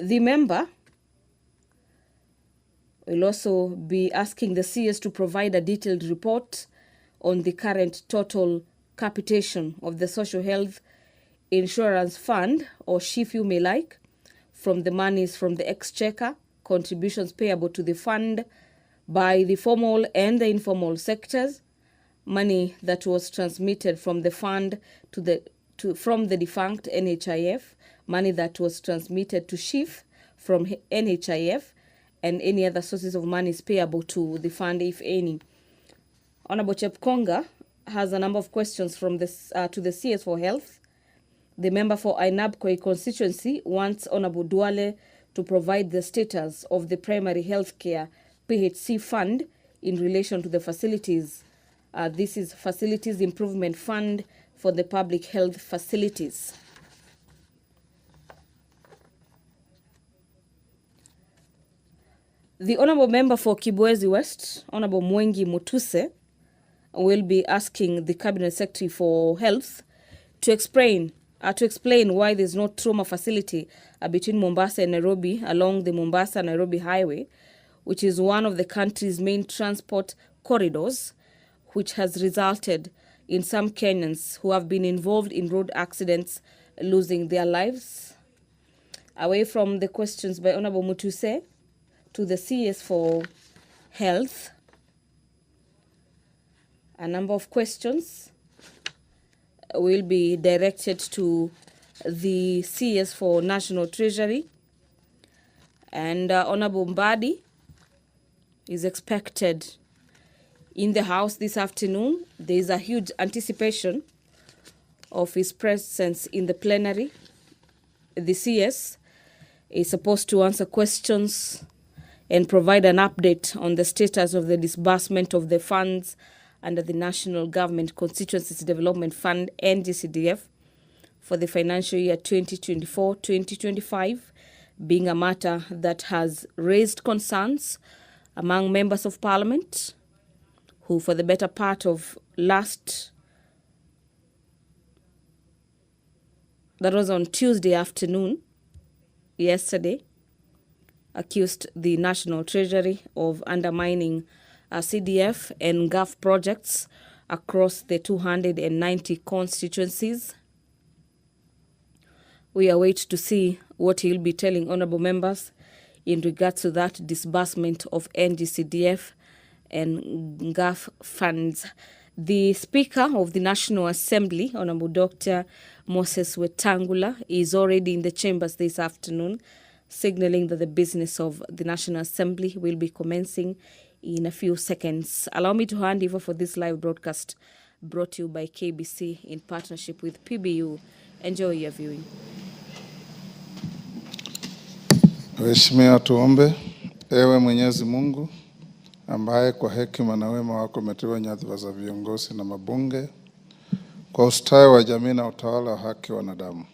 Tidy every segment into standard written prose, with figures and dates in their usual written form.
The member will also be asking the CS to provide a detailed report on the current total capitation of the Social Health Insurance Fund, or SHIF you may like, from the monies from the exchequer, contributions payable to the fund by the formal and the informal sectors, money that was transmitted from the fund from the defunct NHIF, money that was transmitted to SHIF from NHIF, and any other sources of monies payable to the fund, if any. Honorable Chepkonga has a number of questions from this to the CS for Health. The member for Ainabkoi constituency wants Honorable Duale to provide the status of the primary healthcare PHC fund in relation to the facilities. This is Facilities Improvement Fund for the public health facilities. The Honorable Member for Kibwezi West, Honorable Mwengi Mutuse, will be asking the Cabinet Secretary for Health to explain why there's no trauma facility between Mombasa and Nairobi along the Mombasa-Nairobi Highway, which is one of the country's main transport corridors, which has resulted in some Kenyans who have been involved in road accidents losing their lives. Away from the questions by Honorable Mutuse, to the CS for Health, a number of questions will be directed to the CS for National Treasury, and Honorable Mbadi is expected in the House this afternoon. There is a huge anticipation of his presence in the plenary. The CS is supposed to answer questions and provide an update on the status of the disbursement of the funds under the National Government Constituencies Development Fund, Ng-Cdf, for the financial year 2024-2025, being a matter that has raised concerns among members of Parliament, who for the better part of that was on Tuesday afternoon, yesterday, accused the National Treasury of undermining CDF and GAF projects across the 290 constituencies. We await to see what he'll be telling honourable members in regards to that disbursement of Ng-Cdf and GAF funds. The Speaker of the National Assembly, Honourable Dr. Moses Wetangula, is already in the chambers this afternoon, signalling that the business of the National Assembly will be commencing in a few seconds. Allow me to hand over for this live broadcast brought to you by KBC in partnership with PBU. Enjoy your viewing. Waheshimiwa, tuombe. Ewe Mwenyezi Mungu ambaye kwa hekima na wema wako umetiwa nyadhifa za viongozi na mabunge kwa ustawi wa jamii na utawala wa haki wa wanadamu,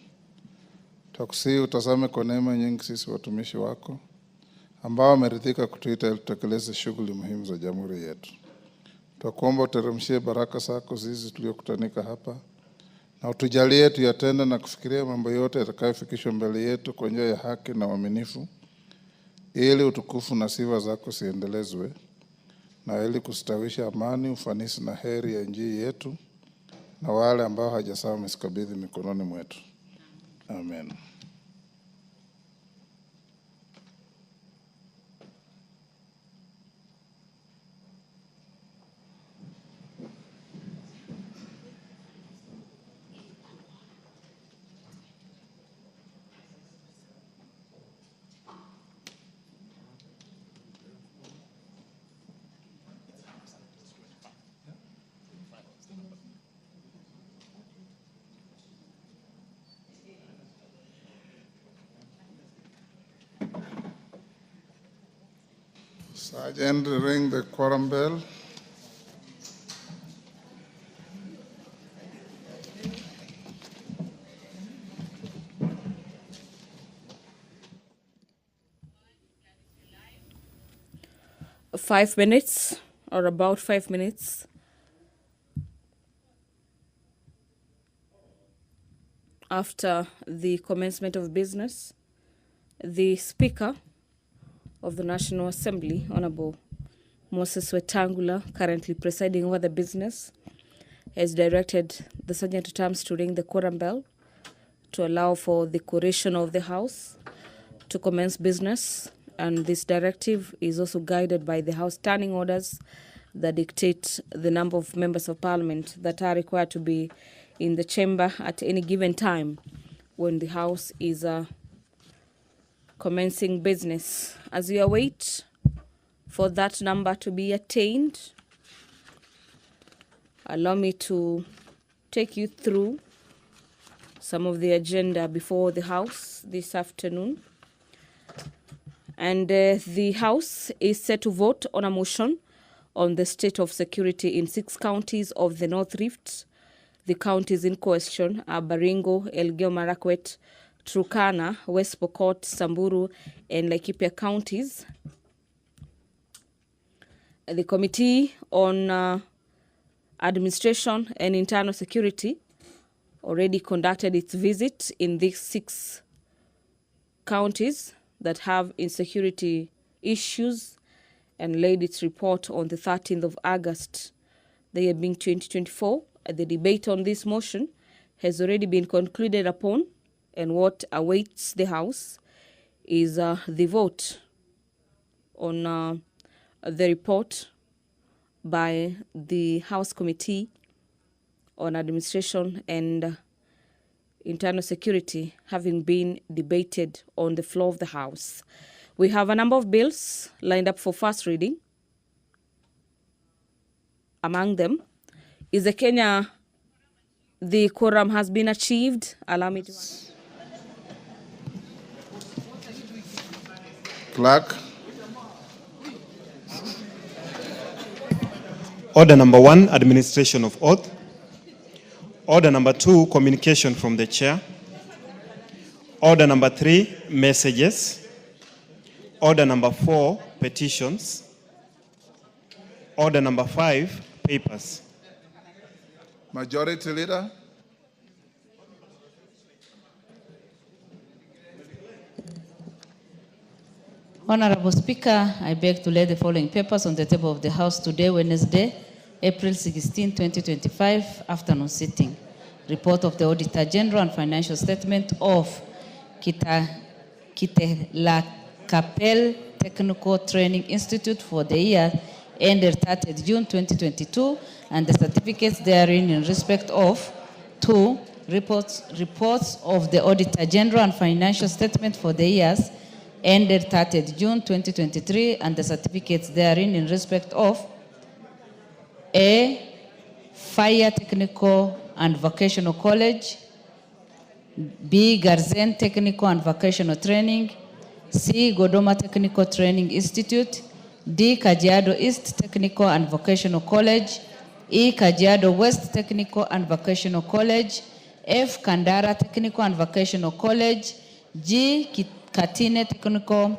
tukusihi utazame kwa neema nyingi sisi watumishi wako ambao wameridhika kutuita ili tutekeleze shughuli muhimu za jamhuri yetu. Tukuomba uteremshie baraka zako zizi tuliokutanika hapa, na utujalie tuyatende na kufikiria mambo yote yatakayofikishwa mbele yetu kwa njia ya haki na uaminifu, ili utukufu na sifa zako siendelezwe, na ili kustawisha amani, ufanisi na heri ya nchi yetu na wale ambao hajasawa misikabidhi mikononi mwetu. Amen. Sergeant, ring the quorum bell. Five minutes, or about 5 minutes, after the commencement of business, The Speaker of the National Assembly, Honorable Moses Wetangula, currently presiding over the business, has directed the Sergeant-at-Arms to ring the quorum bell to allow for the quoration of the House to commence business. And this directive is also guided by the House standing orders that dictate the number of members of Parliament that are required to be in the chamber at any given time when the House is commencing business. As we await for that number to be attained, allow me to take you through some of the agenda before the House this afternoon. And the House is set to vote on a motion on the state of security in 6 counties of the North Rift. The counties in question are Baringo, Elgeyo Marakwet, Turkana, West Pokot, Samburu, and Laikipia counties. The Committee on Administration and Internal Security already conducted its visit in these 6 counties that have insecurity issues and laid its report on the 13th of August, the year being 2024. The debate on this motion has already been concluded upon, and what awaits the House is the vote on the report by the House Committee on Administration and Internal Security having been debated on the floor of the House. We have a number of bills lined up for first reading. Among them is the Kenya, the quorum has been achieved. Allow me to... Clerk. Order number 1, administration of oath. Order number 2, communication from the chair. Order number 3, messages. Order number 4, petitions. Order number 5, papers. Majority Leader. Honorable Speaker, I beg to lay the following papers on the table of the House today, Wednesday, April 16, 2025, afternoon sitting. Report of the Auditor General and financial statement of Kapel Technical Training Institute for the year ended 30th June 2022, and the certificates therein in respect of 2. Reports of the Auditor General and financial statement for the years ended 30th June 2023, and the certificates therein in respect of A. Fire Technical and Vocational College, B. Garzen Technical and Vocational Training, C. Godoma Technical Training Institute, D. Kajiado East Technical and Vocational College, E. Kajiado West Technical and Vocational College, F. Kandara Technical and Vocational College, G. Katine Technical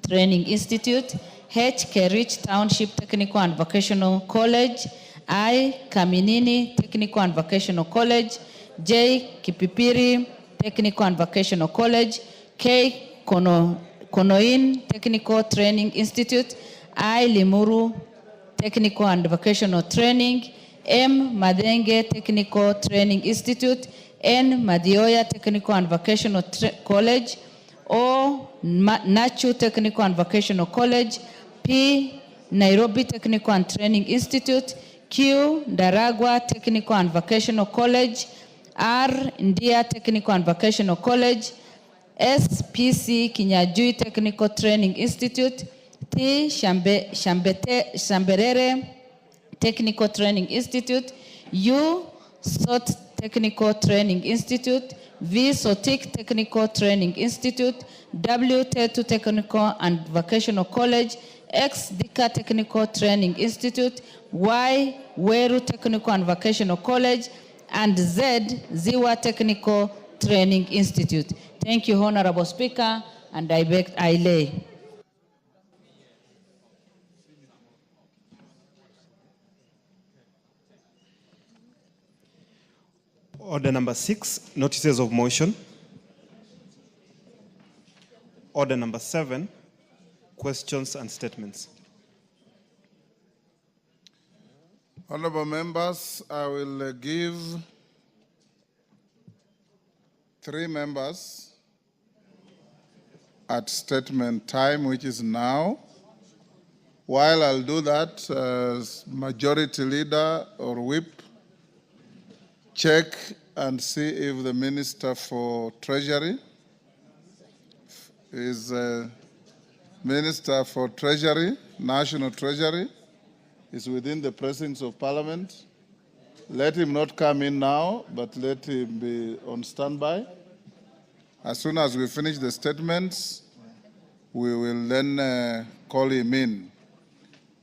Training Institute, H. Kerich Township Technical and Vocational College, I. Kaminini Technical and Vocational College, J. Kipipiri Technical and Vocational College, K. Konoin Technical Training Institute, I. Limuru Technical and Vocational Training, M. Madenge Technical Training Institute, N. Madioya Technical and Vocational College, O. Nachu Technical and Vocational College, P. Nairobi Technical and Training Institute, Q. Daragwa Technical and Vocational College, R. India Technical and Vocational College, SPC Kinyajui Technical Training Institute, T. Shamberere Technical Training Institute, U. SOT Technical Training Institute, V. Sotik Technical Training Institute, W. Tetu Technical and Vocational College, X. Dika Technical Training Institute, Y. Weru Technical and Vocational College, and Z. Ziwa Technical Training Institute. Thank you, Honorable Speaker, and I lay. Order number 6, notices of motion. Order number 7, questions and statements. Honorable members, I will give 3 members at statement time, which is now. While I'll do that, as majority leader or whip, check and see if the Minister for Treasury is Minister for Treasury, National Treasury, is within the precincts of Parliament. Let him not come in now, but let him be on standby. As soon as we finish the statements, we will then call him in.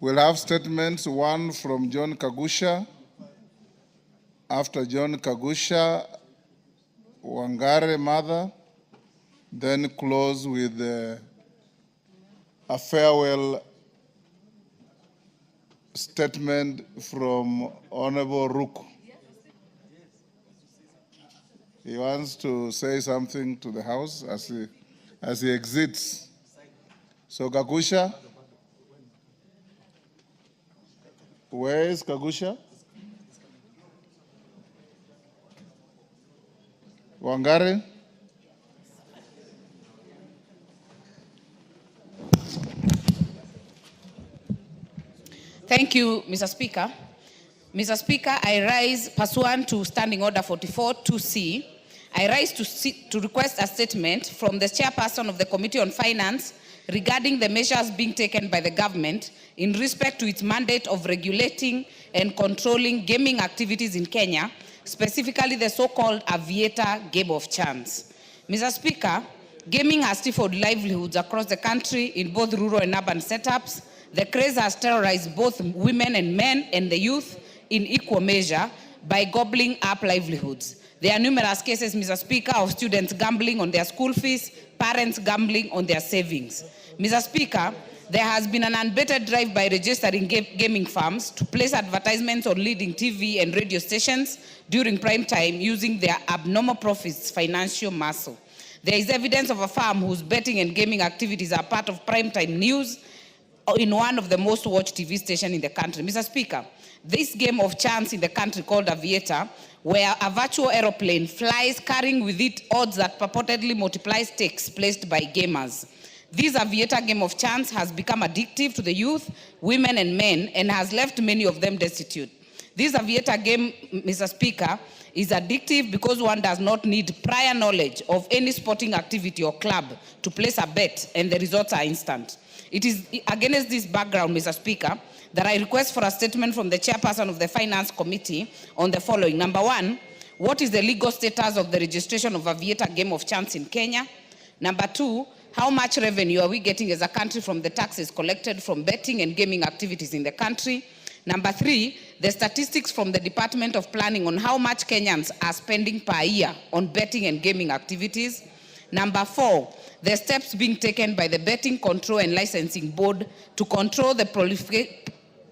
We'll have statements, one from John Kagusha. After John Kagusha, Wangare Mother, then close with a farewell statement from Honorable Ruku. He wants to say something to the House as he exits. So Kagusha, where is Kagusha? Wangare? Thank you, Mr. Speaker. Mr. Speaker, I rise pursuant to Standing Order 44-2C. I rise to request a statement from the chairperson of the Committee on Finance regarding the measures being taken by the government in respect to its mandate of regulating and controlling gaming activities in Kenya, specifically the so-called Aviator game of chance. Mr. Speaker, gaming has stifled livelihoods across the country in both rural and urban setups. The craze has terrorized both women and men and the youth in equal measure by gobbling up livelihoods. There are numerous cases, Mr. Speaker, of students gambling on their school fees, parents gambling on their savings. Mr. Speaker, there has been an unabated drive by registering gaming firms to place advertisements on leading TV and radio stations during prime time using their abnormal profits financial muscle. There is evidence of a firm whose betting and gaming activities are part of prime time news in one of the most watched TV stations in the country. Mr. Speaker, this game of chance in the country called Aviator, where a virtual aeroplane flies carrying with it odds that purportedly multiply stakes placed by gamers. This Aviator game of chance has become addictive to the youth, women and men, and has left many of them destitute. This Aviator game, Mr. Speaker, is addictive because one does not need prior knowledge of any sporting activity or club to place a bet, and the results are instant. It is against this background, Mr. Speaker, that I request for a statement from the chairperson of the Finance Committee on the following. Number 1, what is the legal status of the registration of Aviator game of chance in Kenya? Number 2, how much revenue are we getting as a country from the taxes collected from betting and gaming activities in the country? Number 3, the statistics from the Department of Planning on how much Kenyans are spending per year on betting and gaming activities. Number 4, the steps being taken by the Betting Control and Licensing Board to control the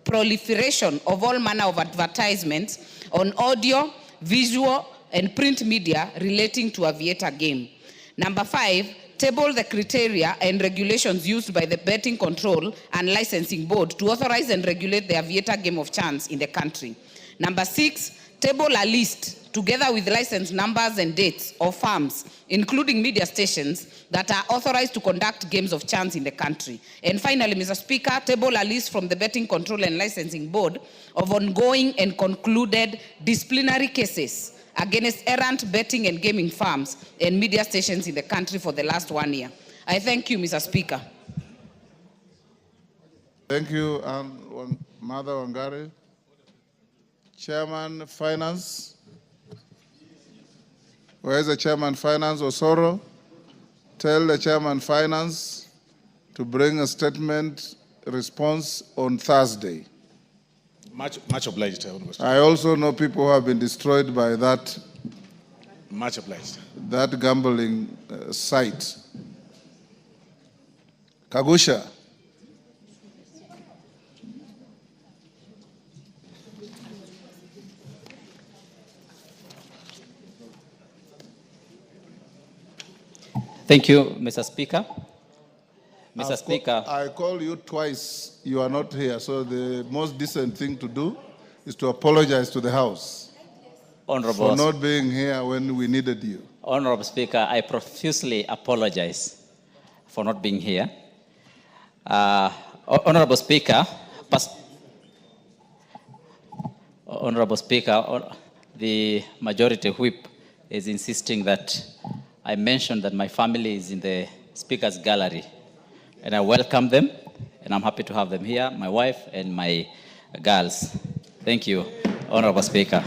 proliferation of all manner of advertisements on audio, visual, and print media relating to Aviator game. Number 5, table the criteria and regulations used by the Betting Control and Licensing Board to authorize and regulate the Aviator game of chance in the country. Number 6, table a list together with license numbers and dates of firms, including media stations, that are authorized to conduct games of chance in the country. And finally, Mr. Speaker, table a list from the Betting Control and Licensing Board of ongoing and concluded disciplinary cases against errant betting and gaming firms and media stations in the country for the last 1 year. I thank you, Mr. Speaker. Thank you, Mother Wangari. Chairman Finance. Where is the Chairman Finance, Osoro? Tell the Chairman Finance to bring a statement response on Thursday. Much obliged. I also know people who have been destroyed by that. Much obliged. That gambling site. Kagusha. Thank you, Mr. Speaker. Mr. Speaker. I call you twice. You are not here. So the most decent thing to do is to apologize to the House for not being here when we needed you. Honorable Speaker, I profusely apologize for not being here. Honorable Speaker, the Majority Whip is insisting that I mentioned that my family is in the Speaker's gallery, and I welcome them, and I'm happy to have them here, my wife and my girls. Thank you, Honorable Speaker.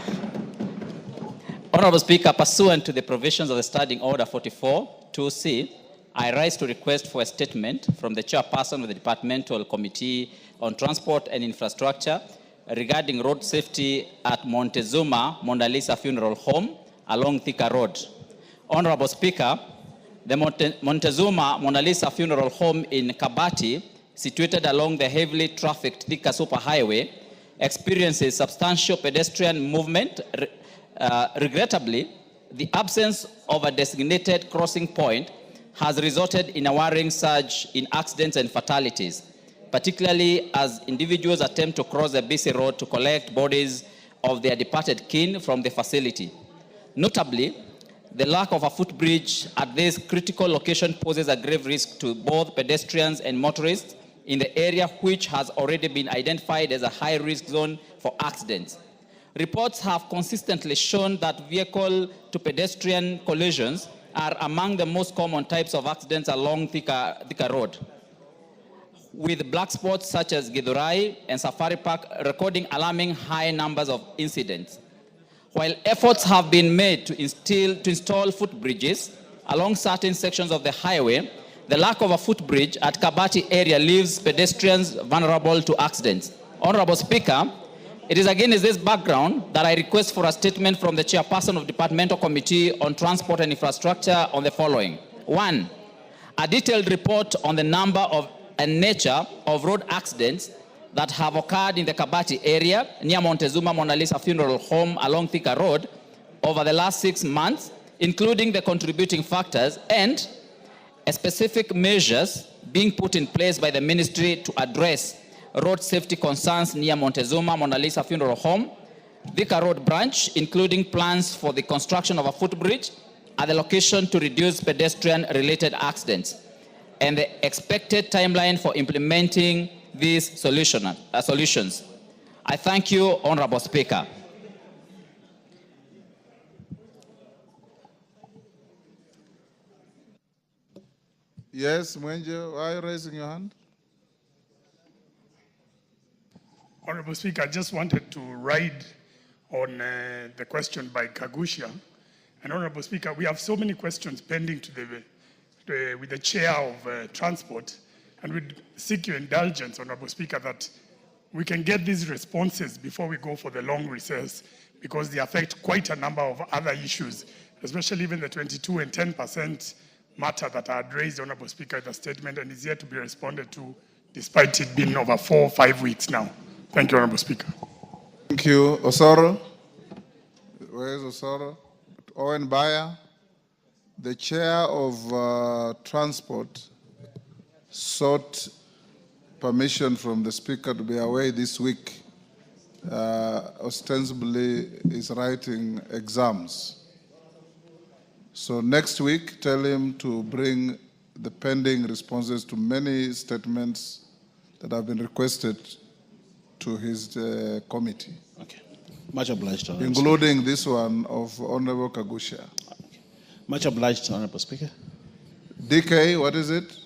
Honorable Speaker, pursuant to the provisions of the Standing Order 44-2C, I rise to request for a statement from the chairperson of the Departmental Committee on Transport and Infrastructure regarding road safety at Montezuma Mona Lisa Funeral Home along Thika Road. Honorable Speaker, the Montezuma Mona Lisa Funeral Home in Kabati, situated along the heavily trafficked Thika Superhighway, experiences substantial pedestrian movement. Regrettably, the absence of a designated crossing point has resulted in a worrying surge in accidents and fatalities, particularly as individuals attempt to cross the busy road to collect bodies of their departed kin from the facility. Notably, the lack of a footbridge at this critical location poses a grave risk to both pedestrians and motorists in the area, which has already been identified as a high-risk zone for accidents. Reports have consistently shown that vehicle-to-pedestrian collisions are among the most common types of accidents along Thika Road, with black spots such as Githurai and Safari Park recording alarming high numbers of incidents. While efforts have been made to install footbridges along certain sections of the highway, the lack of a footbridge at Kabati area leaves pedestrians vulnerable to accidents. Honorable Speaker, it is against this background that I request for a statement from the chairperson of Departmental Committee on Transport and Infrastructure on the following. 1, a detailed report on the number of and nature of road accidents that have occurred in the Kabati area near Montezuma Mona Lisa Funeral Home along Thika Road over the last 6 months, including the contributing factors and specific measures being put in place by the ministry to address road safety concerns near Montezuma Mona Lisa Funeral Home, Thika Road branch, including plans for the construction of a footbridge at the location to reduce pedestrian-related accidents, and the expected timeline for implementing these solutions. I thank you, Honorable Speaker. Yes, Mwenje, why are you raising your hand? Honorable Speaker, I just wanted to ride on the question by Kagusha. And Honorable Speaker, we have so many questions pending with the Chair of Transport, and we'd seek your indulgence, Honorable Speaker, that we can get these responses before we go for the long recess, because they affect quite a number of other issues, especially even the 22 and 10% matter that I had raised, Honorable Speaker, in the statement, and is yet to be responded to, despite it being over 4 or 5 weeks now. Thank you, Honorable Speaker. Thank you. Osoro? Where is Osoro? Owen Bayer, the chair of Transport, sought permission from the Speaker to be away this week. Ostensibly, is writing exams. So next week, tell him to bring the pending responses to many statements that have been requested to his committee. Okay. Much obliged, Honorable including Speaker. This one of Honorable Kagusha. Okay. Much obliged, Honorable Speaker. DK, what is it?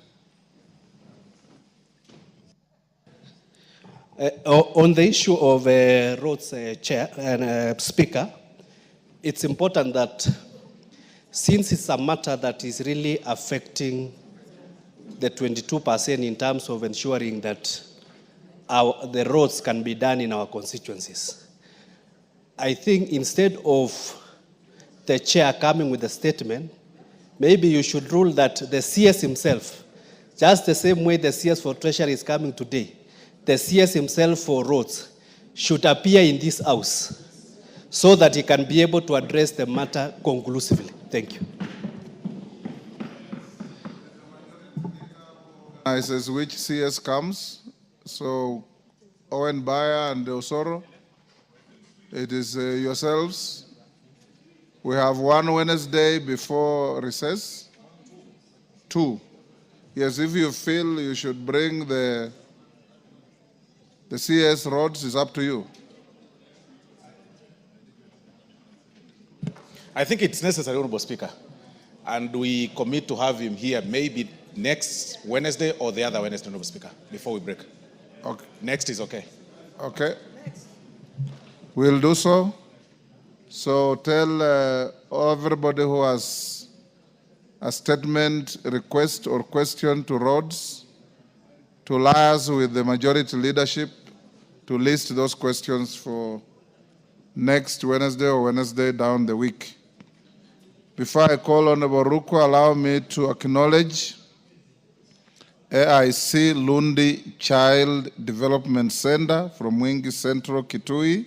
On the issue of roads, Chair and Speaker, it's important that since it's a matter that is really affecting the 22% in terms of ensuring that the roads can be done in our constituencies, I think instead of the chair coming with a statement, maybe you should rule that the CS himself, just the same way the CS for Treasury is coming today, the CS himself for roads should appear in this house so that he can be able to address the matter conclusively. Thank you. recognizes which CS comes. So Owen Bayer and Osoro, it is yourselves. We have one Wednesday before recess. 2. Yes, if you feel you should bring the CS roads, it's up to you. I think it's necessary, Honorable Speaker. And we commit to have him here maybe next Wednesday or the other Wednesday, Honorable Speaker, before we break. Okay. Next is okay. Okay. We'll do so. So tell everybody who has a statement, request, or question to Rhodes to liaise with the majority leadership to list those questions for next Wednesday or Wednesday down the week. Before I call on Ruku, allow me to acknowledge AIC Lundi Child Development Center from Mwingi Central, Kitui,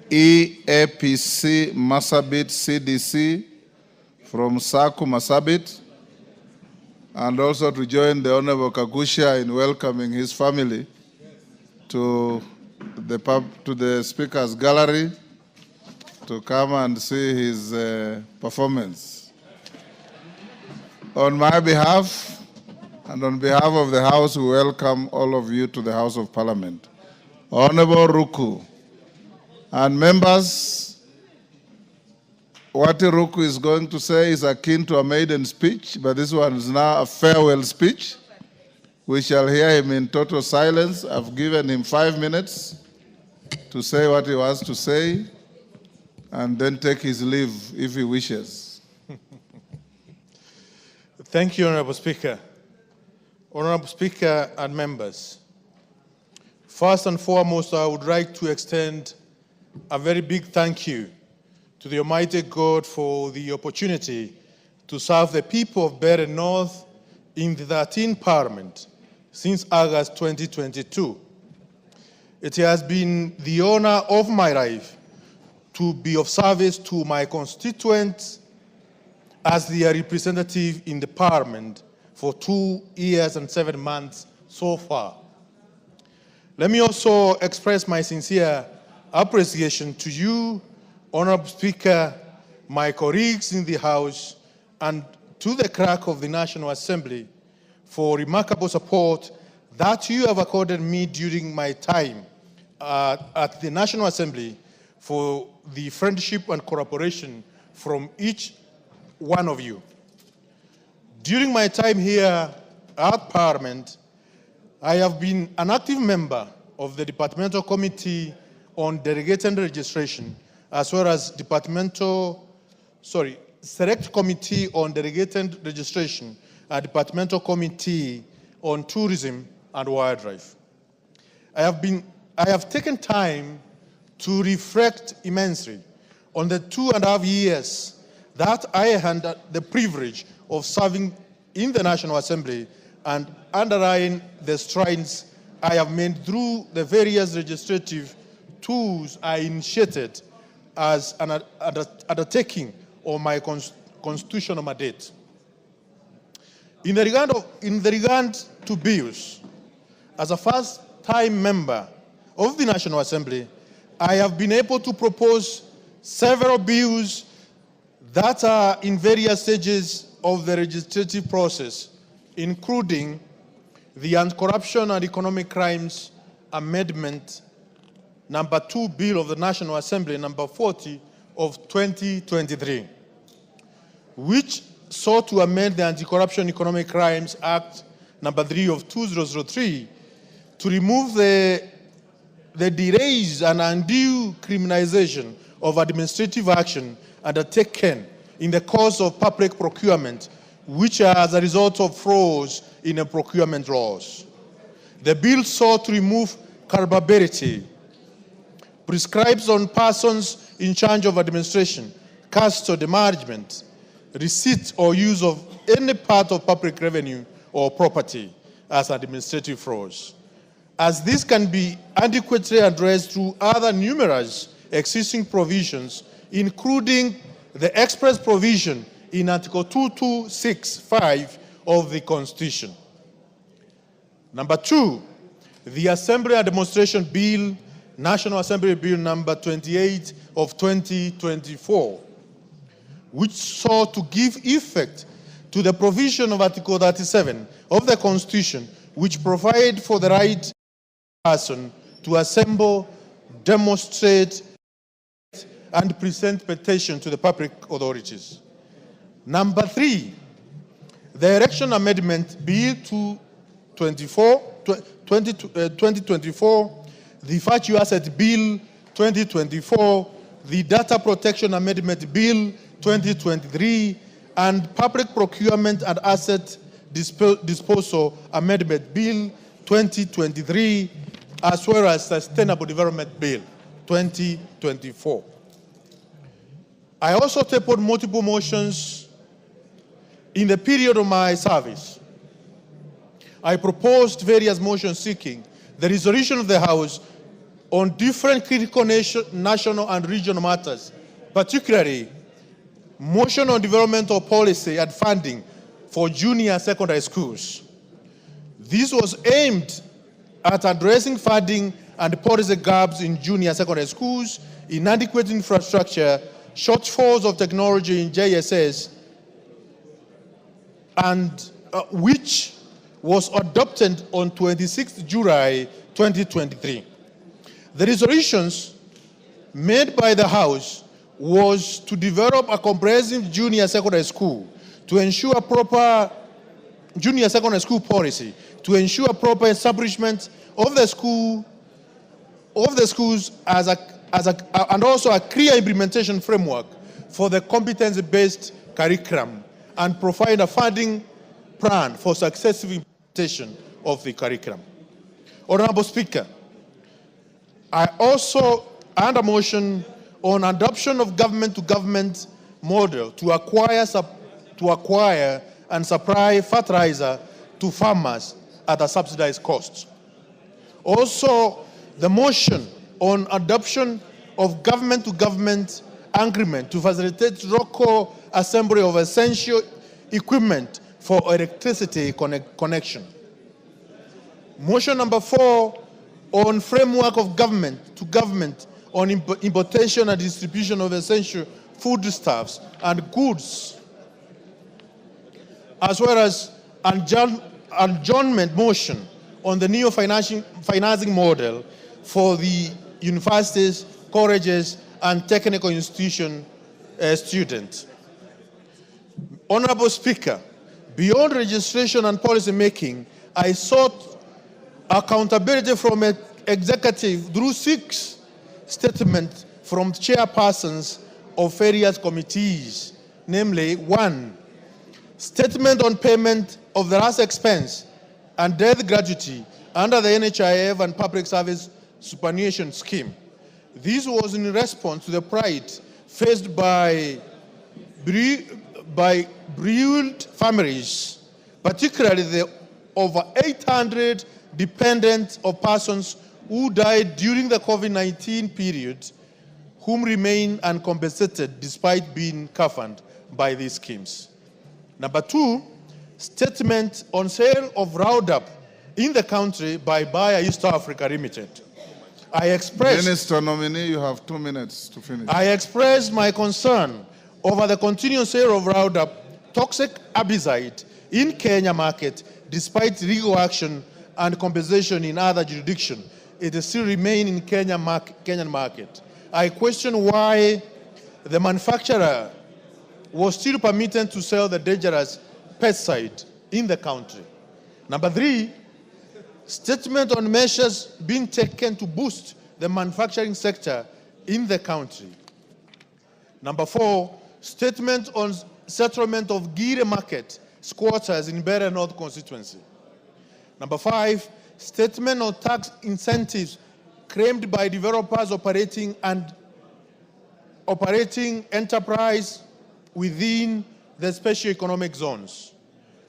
EAPC Masabit CDC from Saku Masabit, and also to join the Honorable Kagusha in welcoming his family to the Speaker's Gallery to come and see his performance. On my behalf and on behalf of the House, we welcome all of you to the House of Parliament. Honorable Ruku and members, what Ruku is going to say is akin to a maiden speech, but this one is now a farewell speech. We shall hear him in total silence. I've given him 5 minutes to say what he wants to say, and then take his leave if he wishes. Thank you, Honorable Speaker. Honorable Speaker and members, first and foremost, I would like to extend a very big thank you to the Almighty God for the opportunity to serve the people of Bere North in the 13th Parliament since August 2022. It has been the honor of my life to be of service to my constituents as their representative in the Parliament for 2 years and 7 months so far. Let me also express my sincere appreciation to you, Honorable Speaker, my colleagues in the House, and to the clerk of the National Assembly for remarkable support that you have accorded me during my time at the National Assembly, for the friendship and cooperation from each one of you. During my time here at Parliament, I have been an active member of the Departmental Committee on Delegated Registration, as well as Select Committee on Delegated Registration and Departmental Committee on Tourism and Wildlife. I have taken time to reflect immensely on the 2.5 years that I had the privilege of serving in the National Assembly, and underlying the strides I have made through the various legislative tools I initiated as an undertaking of my constitutional mandate. In the regard to bills, as a first-time member of the National Assembly, I have been able to propose several bills that are in various stages of the legislative process, including the Anti-Corruption and Economic Crimes Amendment number 2 Bill of the National Assembly, number 40 of 2023, which sought to amend the Anti-Corruption Economic Crimes Act number 3 of 2003 to remove the delays and undue criminalization of administrative action undertaken in the course of public procurement, which are as a result of frauds in the procurement laws. The bill sought to remove culpability, prescribes on persons in charge of administration, custody, management, receipt or use of any part of public revenue or property as administrative frauds, as this can be adequately addressed through other numerous existing provisions, including the express provision in Article 2265 of the Constitution. Number 2, the Assembly and Demonstration Bill, National Assembly Bill number 28 of 2024, which sought to give effect to the provision of Article 37 of the Constitution, which provide for the right person to assemble, demonstrate, and present petition to the public authorities. Number 3, the Election Amendment Bill 2024, the Virtue Asset Bill 2024, the Data Protection Amendment Bill 2023, and Public Procurement and Asset Disposal Amendment Bill 2023, as well as Sustainable Development Bill 2024. I also tabled multiple motions in the period of my service. I proposed various motions seeking the resolution of the House on different critical national and regional matters, particularly motion on developmental policy and funding for junior secondary schools. This was aimed at addressing funding and policy gaps in junior secondary schools, inadequate infrastructure, shortfalls of technology in JSS, and which was adopted on 26 July 2023. The resolutions made by the House was to develop a comprehensive junior secondary school, to ensure proper junior secondary school policy, to ensure proper establishment of the schools and also a clear implementation framework for the competency-based curriculum, and provide a funding plan for successive implementation of the curriculum. Honorable Speaker, I also had a motion on adoption of government-to-government model to acquire and supply fertilizer to farmers at a subsidized cost. Also, the motion on adoption of government-to-government agreement to facilitate local assembly of essential equipment for electricity connection. Motion number 4 on framework of government-to-government on importation and distribution of essential foodstuffs and goods, as well as adjournment motion on the new financing model for the universities, colleges, and technical institution students. Honorable Speaker, beyond registration and policy making, I sought accountability from an executive through 6 statements from chairpersons of various committees, namely 1, statement on payment of the last expense and death gratuity under the NHIF and Public Service Superannuation Scheme. This was in response to the plight faced by bereaved families, particularly the over 800 dependents of persons who died during the COVID-19 period, whom remain uncompensated despite being covered by these schemes. Number 2, statement on sale of Roundup in the country by Bayer East Africa Limited. Minister nominee, you have 2 minutes to finish. I expressed my concern over the continued sale of Roundup, toxic herbicide, in Kenya market, despite legal action and compensation in other jurisdictions. It still remains in Kenyan market. I question why the manufacturer was still permitted to sell the dangerous pesticide in the country. Number 3, statement on measures being taken to boost the manufacturing sector in the country. Number 4, statement on settlement of Gire market squatters in Mbadi North constituency. Number 5, statement on tax incentives claimed by developers operating enterprise within the special economic zones.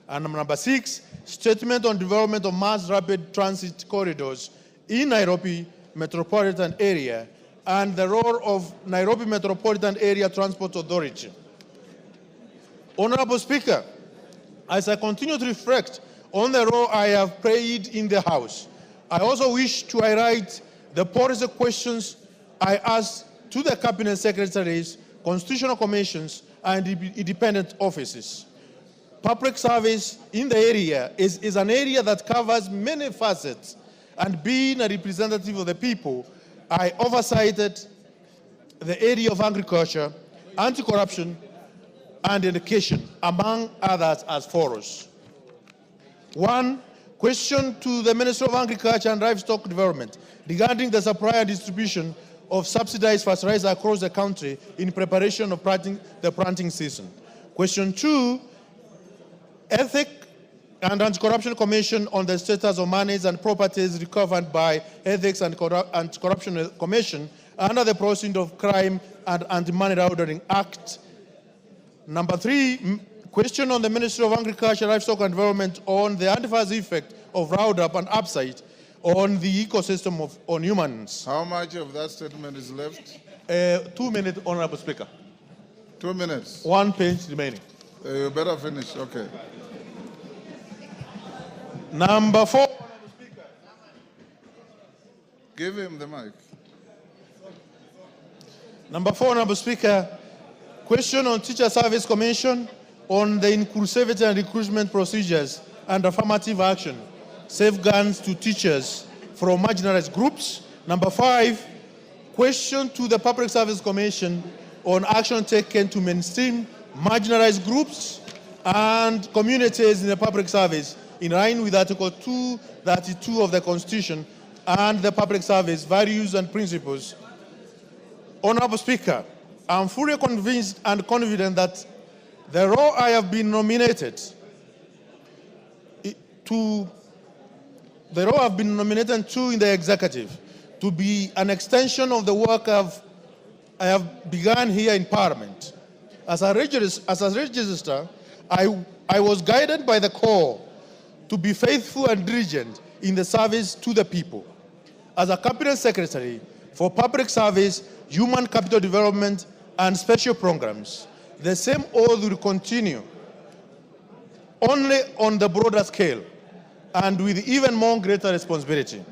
And number 6, statement on development of mass rapid transit corridors in Nairobi metropolitan area and the role of Nairobi Metropolitan Area Transport Authority. Honorable Speaker, as I continue to reflect on the role I have played in the House, I also wish to highlight the policy questions I asked to the Cabinet Secretaries, Constitutional Commissions, and independent offices. Public service in the area is an area that covers many facets, and being a representative of the people, I oversighted the area of agriculture, anti-corruption, and education, among others, as follows. 1. Question to the Minister of Agriculture and Livestock Development regarding the supply and distribution of subsidized fertilizer across the country in preparation of the planting season. Question 2. Ethics and Anti-Corruption Commission on the status of monies and properties recovered by Ethics and Anti-Corruption Commission under the Proceedings of Crime and Anti-Money Laundering Act. Number 3, question on the Ministry of Agriculture, Livestock and Development on the adverse effect of Roundup and upside on the ecosystem on humans. How much of that statement is left? 2 minutes, Honorable Speaker. 2 minutes. 1 page remaining. You better finish, okay. Number 4, Honorable Speaker. Give him the mic. Number 4, Honorable Speaker, question on Teacher Service Commission on the inclusivity and recruitment procedures and affirmative action, safeguards to teachers from marginalized groups. Number 5, question to the Public Service Commission on action taken to mainstream marginalized groups and communities in the public service in line with Article 232 of the Constitution and the public service values and principles. Honorable Speaker, I'm fully convinced and confident that the role I have been nominated to in the executive to be an extension of the work I have begun here in Parliament. As a registrar, I was guided by the call to be faithful and diligent in the service to the people. As a Cabinet Secretary for Public Service, Human Capital Development, and Special Programs, the same oath will continue, only on the broader scale and with even more greater responsibility.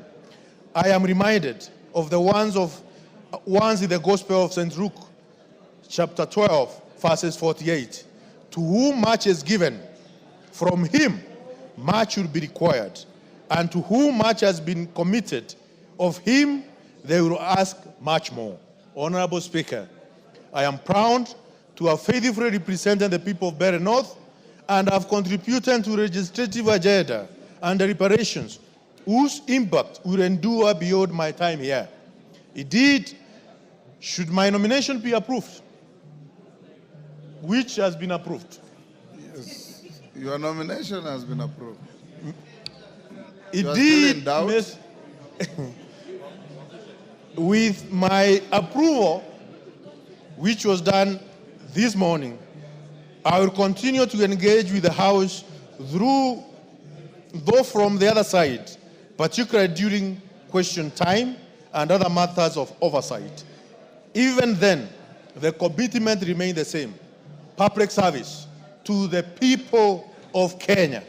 I am reminded of the ones in the Gospel of St. Luke, chapter 12, verses 48. To whom much is given, from him much will be required, and to whom much has been committed, of him they will ask much more. Honorable Speaker, I am proud to have faithfully represented the people of Berry North and have contributed to the legislative agenda and the reparations whose impact will endure beyond my time here. Indeed, should my nomination be approved, which has been approved. Yes, your nomination has been approved. Indeed, with my approval, which was done this morning, I will continue to engage with the House though from the other side, particularly during question time and other matters of oversight. Even then, the commitment remains the same: public service to the people of Kenya.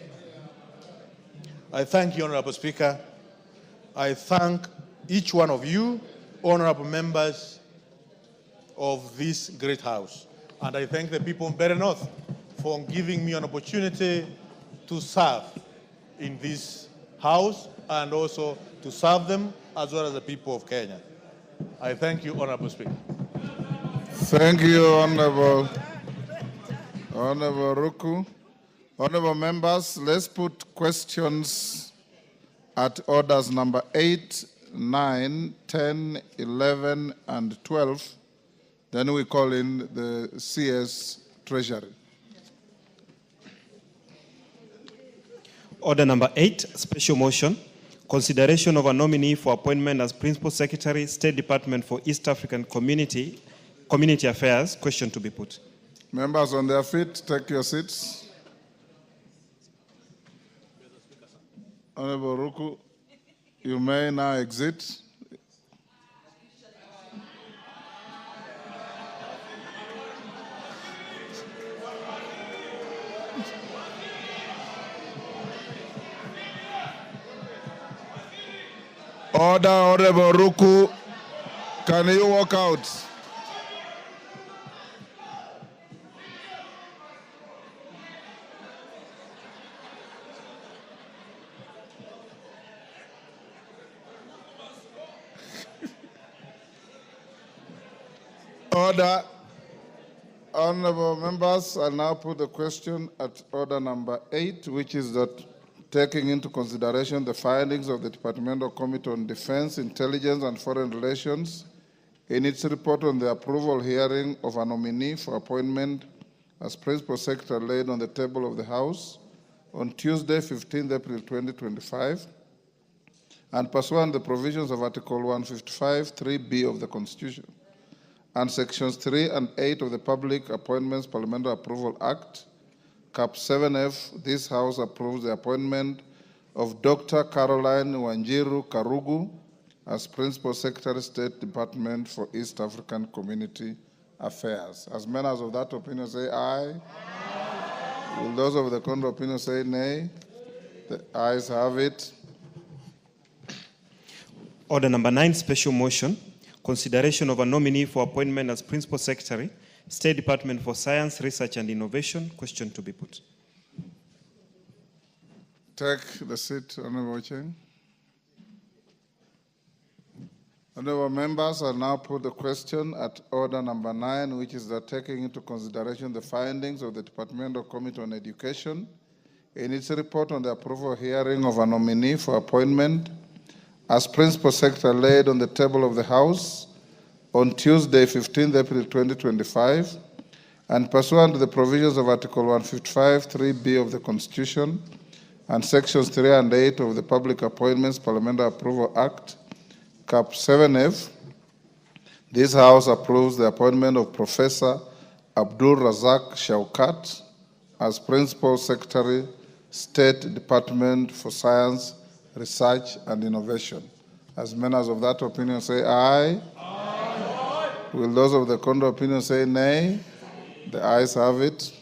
I thank you, Honorable Speaker. I thank each one of you, honorable members of this great House. And I thank the people of Berry North for giving me an opportunity to serve in this House and also to serve them as well as the people of Kenya. I thank you, Honorable Speaker. Thank you, Honorable Ruku. Honorable members, let's put questions at orders number 8, 9, 10, 11, and 12. Then we call in the CS Treasury. Order number 8, special motion. Consideration of a nominee for appointment as Principal Secretary, State Department for East African Community Affairs. Question to be put. Members on their feet, take your seats. Honorable Ruku, you may now exit. Order, Honorable Ruku. Can you walk out? Order. Honorable members, I now put the question at order number 8, which is that taking into consideration the findings of the Departmental Committee on Defense, Intelligence and Foreign Relations in its report on the approval hearing of a nominee for appointment as Principal Secretary laid on the table of the House on Tuesday, 15th April 2025, and pursuant to the provisions of Article 155, 3B of the Constitution, and Sections 3 and 8 of the Public Appointments Parliamentary Approval Act, Cap 7F, this House approves the appointment of Dr. Caroline Wanjiru Karugu as Principal Secretary, State Department for East African Community Affairs. As members of that opinion say aye. Aye. Will those of the contrary opinion say nay? The ayes have it. Order number 9, special motion. Consideration of a nominee for appointment as Principal Secretary, State Department for Science, Research and Innovation. Question to be put. Take the seat, Honorable Cheng. Honorable members, I now put the question at order number 9, which is that taking into consideration the findings of the Departmental Committee on Education in its report on the approval hearing of a nominee for appointment as Principal Secretary laid on the table of the House on Tuesday, 15th April 2025, and pursuant to the provisions of Article 155, 3B of the Constitution, and Sections 3 and 8 of the Public Appointments Parliamentary Approval Act, Cap 7F, this House approves the appointment of Professor Abdul Razak Shaukat as Principal Secretary, State Department for Science, Research and Innovation. As members of that opinion say aye. Aye. Will those of the contrary opinion say nay? The ayes have it.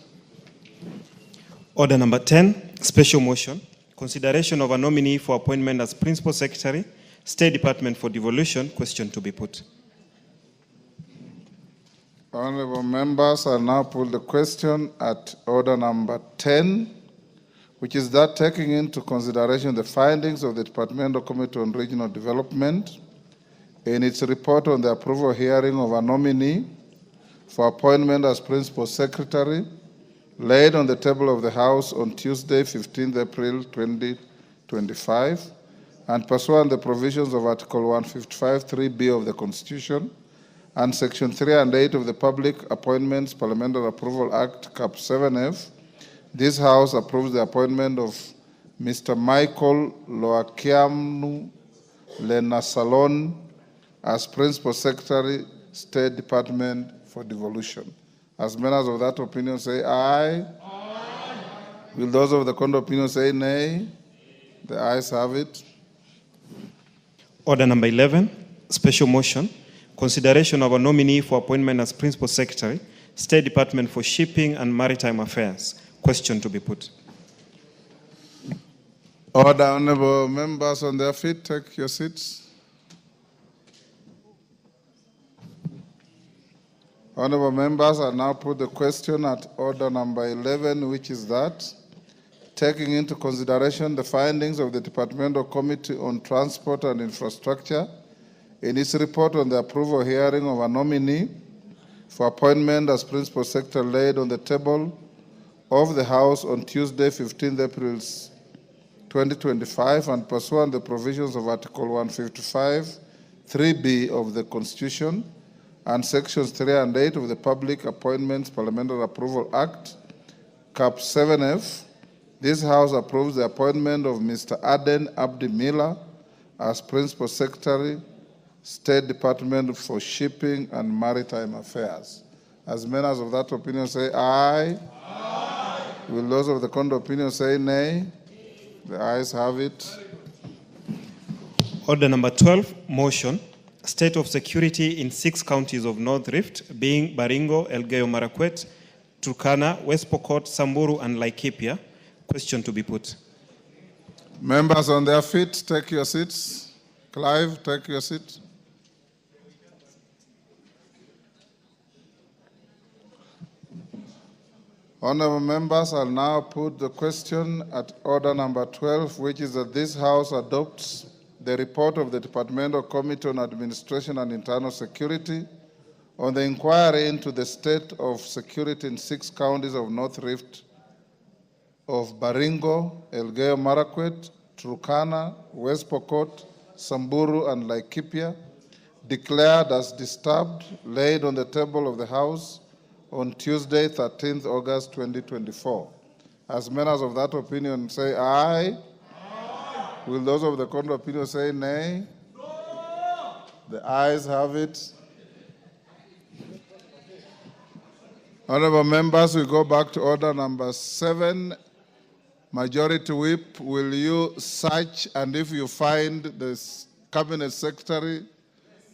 Order number 10, special motion. Consideration of a nominee for appointment as Principal Secretary, State Department for Devolution. Question to be put. Honorable members, I now put the question at order number 10, which is that taking into consideration the findings of the Departmental Committee on Regional Development in its report on the approval hearing of a nominee for appointment as Principal Secretary laid on the table of the House on Tuesday, 15th April 2025, and pursuant to the provisions of Article 155, 3B of the Constitution, and Section 3 and 8 of the Public Appointments Parliamentary Approval Act, Cap 7F, this House approves the appointment of Mr. Michael Loakiamnu Lenasalon as Principal Secretary, State Department for Devolution. As members of that opinion say aye. Aye. Will those of the contrary opinion say nay? The ayes have it. Order number 11, special motion. Consideration of a nominee for appointment as Principal Secretary, State Department for Shipping and Maritime Affairs. Question to be put. Order, honorable members on their feet, take your seats. Honorable members, I now put the question at order number 11, which is that, taking into consideration the findings of the Departmental Committee on Transport and Infrastructure in its report on the approval hearing of a nominee for appointment as Principal Secretary laid on the table of the House on Tuesday, 15th April 2025, and pursuant to the provisions of Article 155, 3B of the Constitution, and Sections 3 and 8 of the Public Appointments Parliamentary Approval Act, Cap 7F, this House approves the appointment of Mr. Aden Abdi Miller as Principal Secretary, State Department for Shipping and Maritime Affairs. As members of that opinion say aye. Aye. Will those of the contrary opinion say nay? The ayes have it. Order number 12, motion. State of security in 6 counties of North Rift, being Baringo, Elgeyo Marakwet, Turkana, West Pokot, Samburu, and Laikipia. Question to be put. Members on their feet, take your seats. Clive, take your seat. Honorable members, I'll now put the question at order number 12, which is that this House adopts the report of the Departmental Committee on Administration and Internal Security on the inquiry into the state of security in 6 counties of North Rift of Baringo, Elgeyo Marakwet, Turkana, West Pokot, Samburu, and Laikipia, declared as disturbed, laid on the table of the House on Tuesday, 13th August 2024. As members of that opinion say aye. Will those of the contrary opinion say nay? No. The ayes have it. Honorable members, we go back to order number 7. Majority Whip, will you search, and if you find the Cabinet Secretary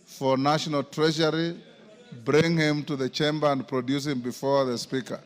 for National Treasury, bring him to the chamber and produce him before the Speaker.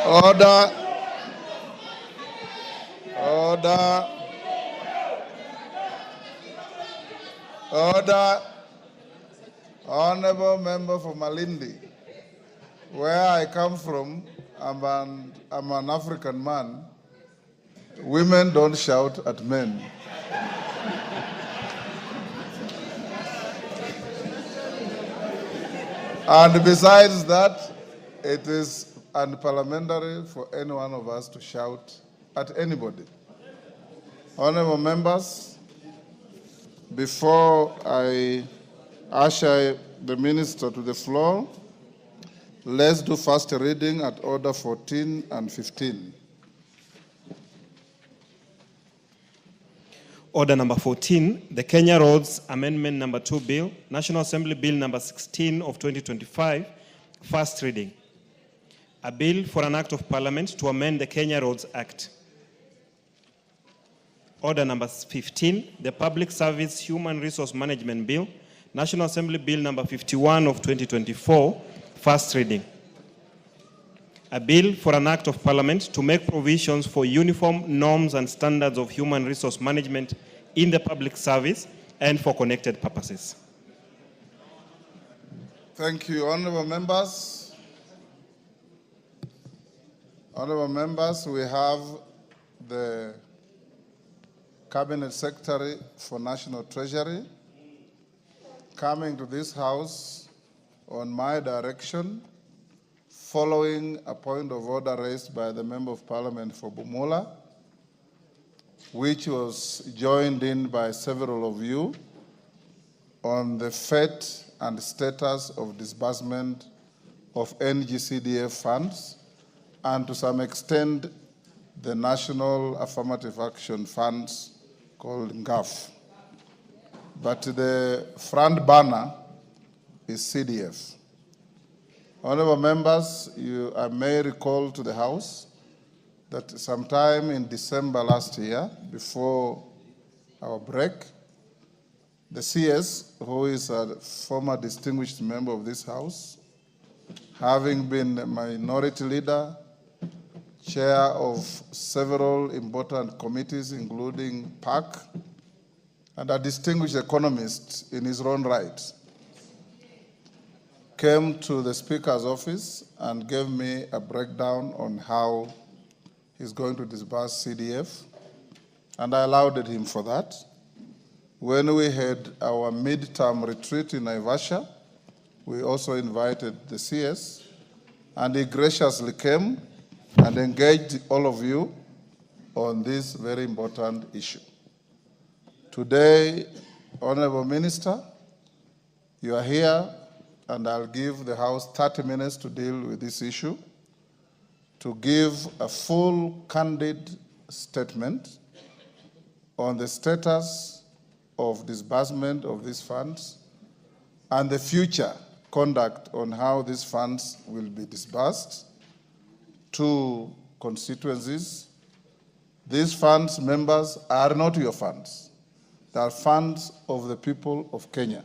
Order. Order. Order. Honorable member for Malindi. Where I come from, I'm an African man. Women don't shout at men. And besides that, it is unparliamentary for any one of us to shout at anybody. Honorable members, before I usher the minister to the floor, let's do first reading at order 14 and 15. Order number 14, the Kenya Roads Amendment number 2 Bill, National Assembly Bill number 16 of 2025, first reading. A bill for an act of parliament to amend the Kenya Roads Act. Order number 15, the Public Service Human Resource Management Bill, National Assembly Bill number 51 of 2024, first reading. A bill for an act of parliament to make provisions for uniform norms and standards of human resource management in the public service and for connected purposes. Thank you, honorable members. Honorable members, we have the Cabinet Secretary for National Treasury coming to this House on my direction, following a point of order raised by the Member of Parliament for Bumula, which was joined in by several of you on the fate and status of disbursement of Ng-Cdf funds, and to some extent, the National Affirmative Action Funds called NGAF. But the front banner is CDF. Honorable members, I may recall to the House that sometime in December last year, before our break, the CS, who is a former distinguished member of this House, having been a minority leader, chair of several important committees, including PAC, and a distinguished economist in his own right, came to the Speaker's office and gave me a breakdown on how he's going to disburse CDF, and I allowed him for that. When we had our midterm retreat in Naivasha, we also invited the CS, and he graciously came and engaged all of you on this very important issue. Today, Honorable Minister, you are here, and I'll give the House 30 minutes to deal with this issue, to give a full, candid statement on the status of disbursement of these funds and the future conduct on how these funds will be disbursed to constituencies. These funds, members, are not your funds. They are funds of the people of Kenya.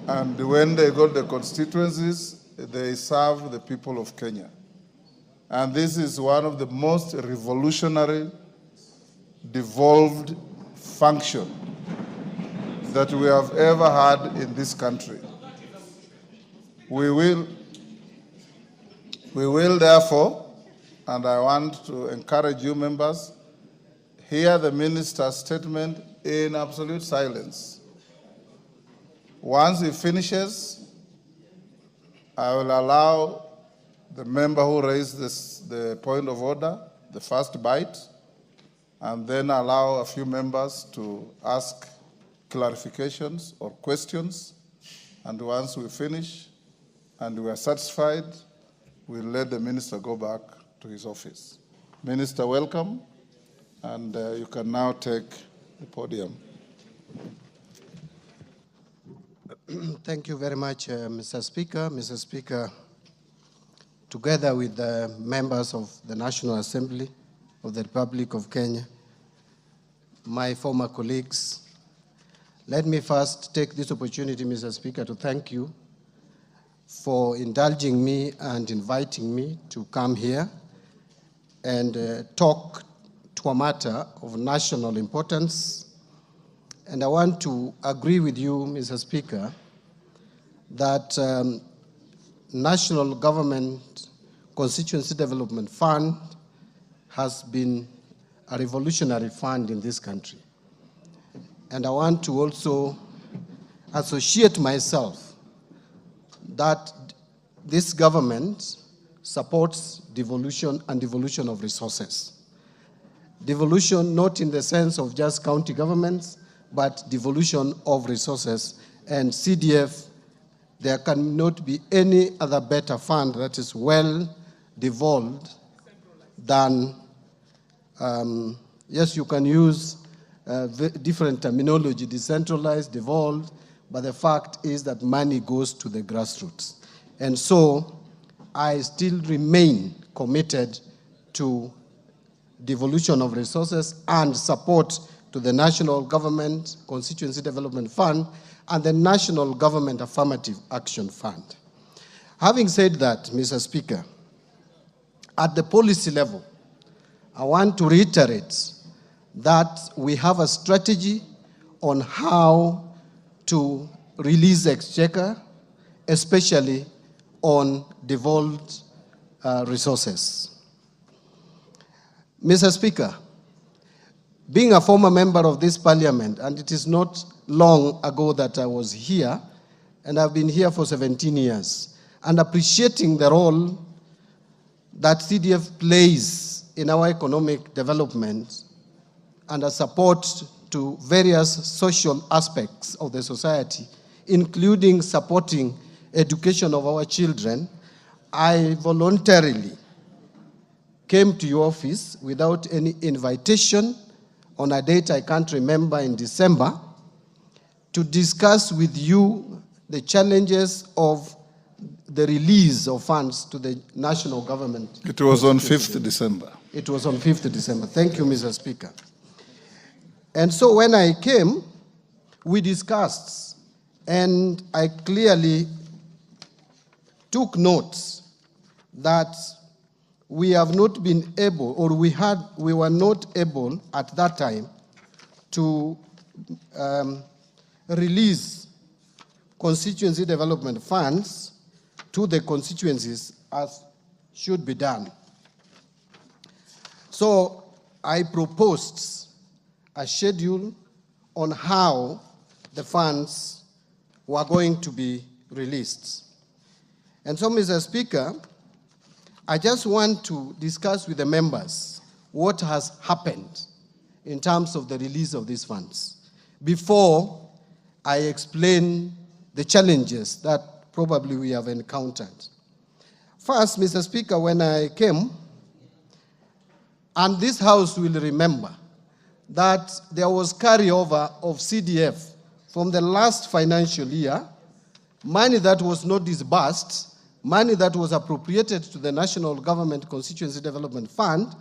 And when they go to the constituencies, they serve the people of Kenya. And this is one of the most revolutionary, devolved function that we have ever had in this country. We will therefore, and I want to encourage you members, hear the minister's statement in absolute silence. Once he finishes, I will allow the member who raised the point of order, the first bite, and then allow a few members to ask clarifications or questions. And once we finish and we are satisfied, we'll let the minister go back to his office. Minister, welcome, and you can now take the podium. Thank you very much, Mr. Speaker. Mr. Speaker, together with the members of the National Assembly of the Republic of Kenya, my former colleagues, let me first take this opportunity, Mr. Speaker, to thank you for indulging me and inviting me to come here and talk to a matter of national importance. And I want to agree with you, Mr. Speaker, that National Government Constituency Development Fund has been a revolutionary fund in this country. And I want to also associate myself that this government supports devolution and devolution of resources. Devolution not in the sense of just county governments, but devolution of resources. And CDF, there cannot be any other better fund that is well devolved than, yes, you can use different terminology, decentralized, devolved, but the fact is that money goes to the grassroots. And so I still remain committed to devolution of resources and support to the National Government Constituency Development Fund and the National Government Affirmative Action Fund. Having said that, Mr. Speaker, at the policy level, I want to reiterate that we have a strategy on how to release exchequer, especially on devolved resources. Mr. Speaker, being a former member of this parliament, and it is not long ago that I was here, and I've been here for 17 years, and appreciating the role that CDF plays in our economic development and a support to various social aspects of the society, including supporting education of our children, I voluntarily came to your office without any invitation on a date I can't remember in December to discuss with you the challenges of the release of funds to the national government. It was on 5th December. It was on 5th December. Thank you, Mr. Speaker. And so when I came, we discussed, and I clearly took notes that we have not been able, or we were not able at that time to release constituency development funds to the constituencies as should be done. So I proposed a schedule on how the funds were going to be released. And so, Mr. Speaker, I just want to discuss with the members what has happened in terms of the release of these funds before I explain the challenges that probably we have encountered. First, Mr. Speaker, when I came, and this House will remember that there was carryover of CDF from the last financial year, money that was not disbursed, money that was appropriated to the National Government Constituency Development Fund,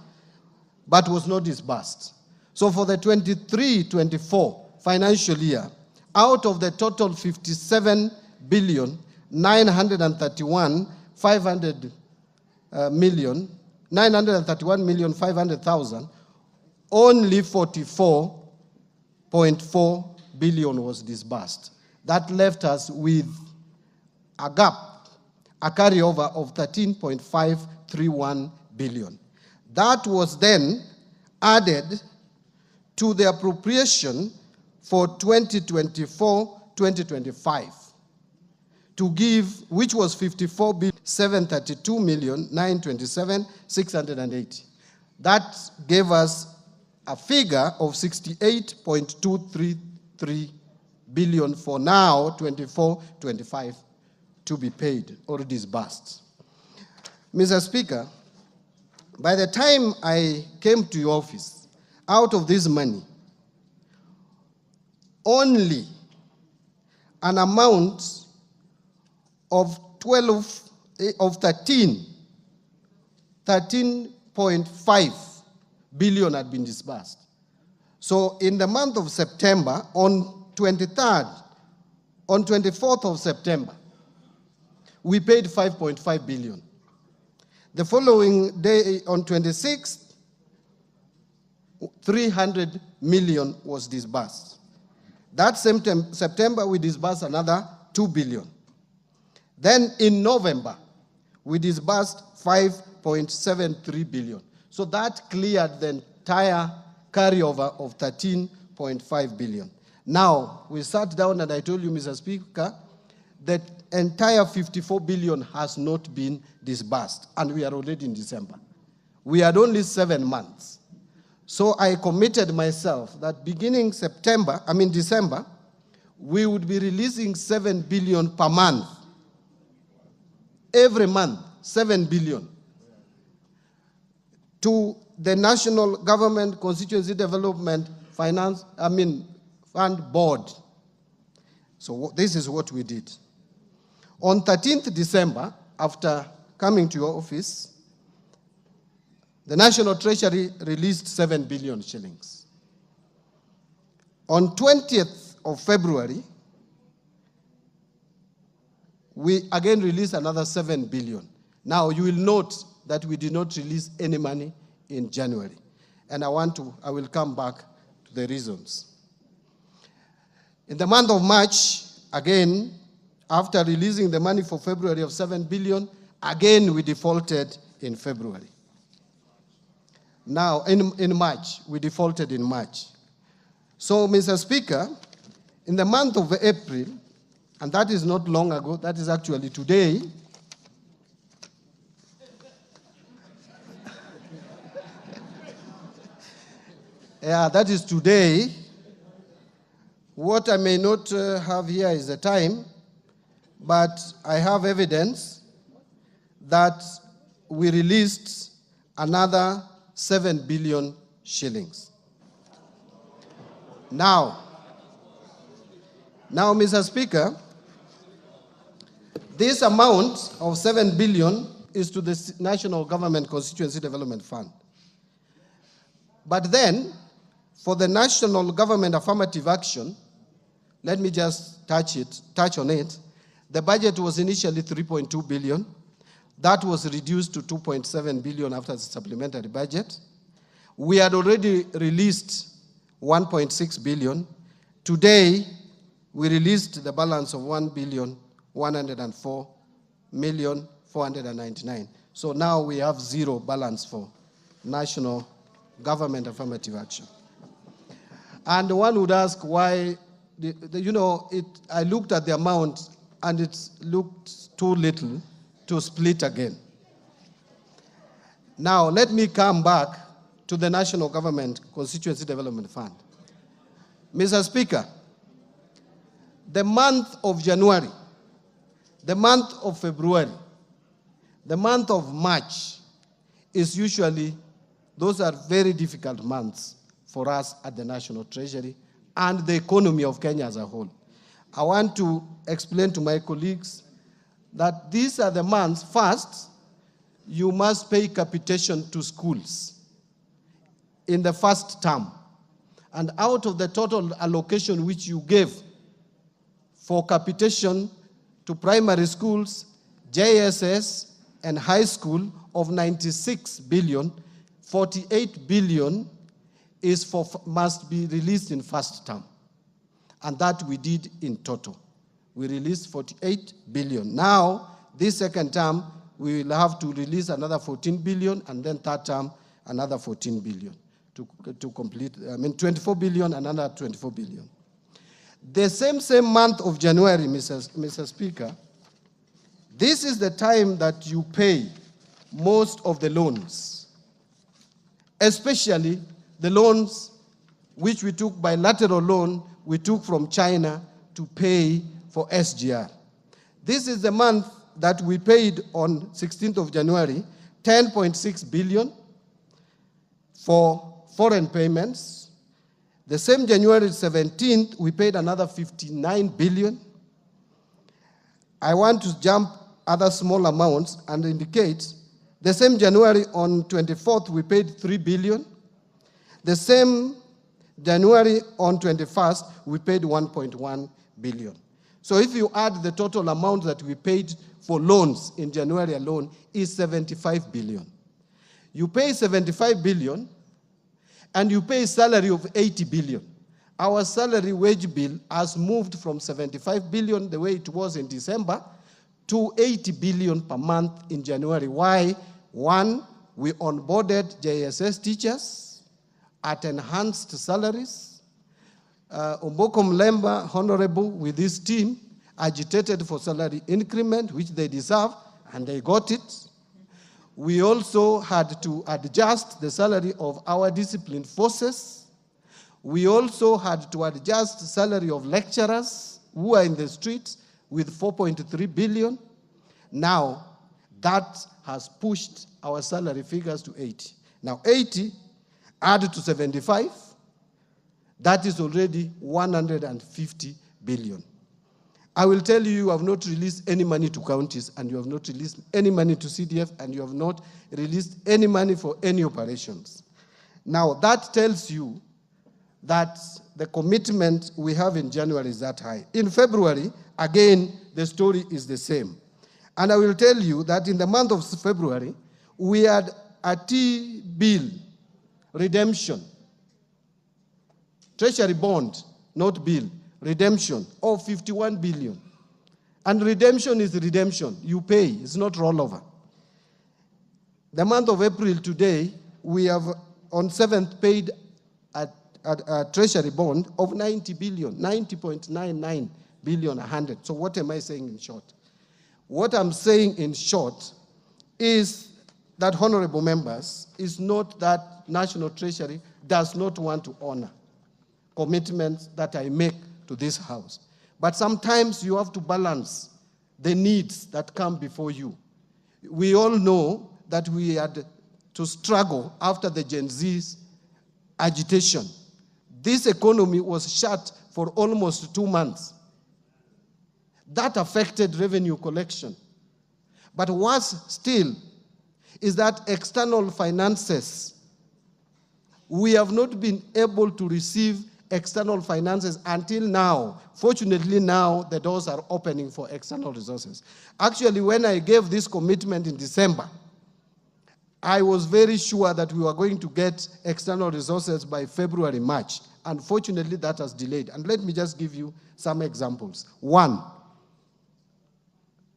but was not disbursed. So for the 23-24 financial year, out of the total 931,500,000, only 44.4 billion was disbursed. That left us with a gap, a carryover of 13.531 billion. That was then added to the appropriation for 2024-2025 to give, which was 54,732,927,680. That gave us a figure of 68.233 billion for now, 24-25, to be paid or disbursed. Mr. Speaker, by the time I came to your office, out of this money, only an amount of 13.5 billion had been disbursed. So in the month of September, on 24th of September, we paid 5.5 billion. The following day, on 26th, 300 million was disbursed. That same September, we disbursed another 2 billion. Then in November, we disbursed 5.73 billion. So that cleared the entire carryover of 13.5 billion. Now, we sat down and I told you, Mr. Speaker, that entire 54 billion has not been disbursed, and we are already in December. We had only 7 months. So I committed myself that beginning December, we would be releasing 7 billion per month. Every month, 7 billion. To the National Government Constituency Development Fund Board. So this is what we did. On 13th December, after coming to your office, the National Treasury released 7 billion shillings. On 20th of February, we again released another 7 billion. Now, you will note that we did not release any money in January. And I will come back to the reasons. In the month of March, again, after releasing the money for February of 7 billion, again we defaulted in February. Now, in March, we defaulted in March. So, Mr. Speaker, in the month of April, and that is not long ago, that is actually today, yeah, that is today. What I may not have here is the time, but I have evidence that we released another 7 billion shillings. Now, Mr. Speaker, this amount of 7 billion is to the National Government Constituency Development Fund. But then, for the National Government Affirmative Action, let me just touch on it. The budget was initially 3.2 billion. That was reduced to 2.7 billion after the supplementary budget. We had already released 1.6 billion. Today, we released the balance of 1,104,499,000. So now we have zero balance for National Government Affirmative Action. And one would ask why, I looked at the amount and it looked too little to split again. Now, let me come back to the National Government Constituency Development Fund. Mr. Speaker, the month of January, the month of February, the month of March is usually, those are very difficult months for us at the National Treasury and the economy of Kenya as a whole. I want to explain to my colleagues that these are the months. First, you must pay capitation to schools in the first term. And out of the total allocation which you gave for capitation to primary schools, JSS, and high school of 96 billion, 48 billion must be released in first term. And that we did in total. We released 48 billion. Now, this second term, we will have to release another 14 billion, and then third term, another 14 billion to complete, 24 billion, another 24 billion. The same month of January, Mr. Speaker, this is the time that you pay most of the loans, especially the loans which we took bilateral loan, we took from China to pay for SGR. This is the month that we paid on 16th of January, 10.6 billion for foreign payments. The same January 17th, we paid another 59 billion. I want to jump other small amounts and indicate the same January on 24th, we paid 3 billion. The same January on 21st, we paid 1.1 billion. So if you add the total amount that we paid for loans in January alone is 75 billion. You pay 75 billion and you pay salary of 80 billion. Our salary wage bill has moved from 75 billion, the way it was in December, to 80 billion per month in January. Why? One, we onboarded JSS teachers at enhanced salaries. Omboko Mlemba, Honorable, with his team, agitated for salary increment, which they deserve, and they got it. We also had to adjust the salary of our disciplined forces. We also had to adjust the salary of lecturers who are in the streets with 4.3 billion. Now, that has pushed our salary figures to 80. Now, 80 added to 75, that is already 150 billion. I will tell you, you have not released any money to counties, and you have not released any money to CDF, and you have not released any money for any operations. Now, that tells you that the commitment we have in January is that high. In February, again, the story is the same. And I will tell you that in the month of February, we had a T-bill redemption, treasury bond, not bill, redemption of 51 billion. And redemption is redemption. You pay. It's not rollover. The month of April today, we have on 7th paid a treasury bond of 90 billion, 90.99 billion, 100. So what am I saying in short? What I'm saying in short is that, honorable members, is not that National Treasury does not want to honor commitments that I make to this House. But sometimes you have to balance the needs that come before you. We all know that we had to struggle after the Gen Z's agitation. This economy was shut for almost 2 months. That affected revenue collection. But worse still is that external finances, we have not been able to receive external finances until now. Fortunately, now the doors are opening for external resources. Actually, when I gave this commitment in December, I was very sure that we were going to get external resources by February, March. Unfortunately, that has delayed. And let me just give you some examples. One,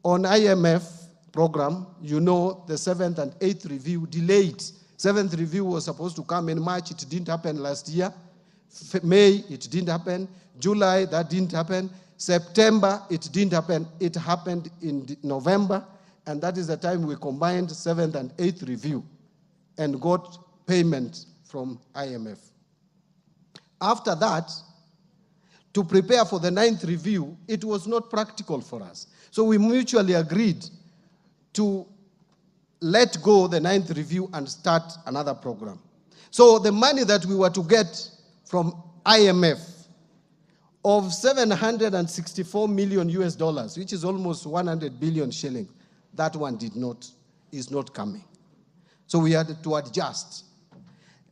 on IMF program, you know the 7th and 8th review delayed. 7th review was supposed to come in March. It didn't happen last year. May, it didn't happen. July, that didn't happen. September, it didn't happen. It happened in November, and that is the time we combined 7th and 8th review and got payment from IMF. After that, to prepare for the 9th review, it was not practical for us. So we mutually agreed to let go the 9th review and start another program. So the money that we were to get from IMF of 764 million US dollars, which is almost 100 billion shillings, that one is not coming. So we had to adjust.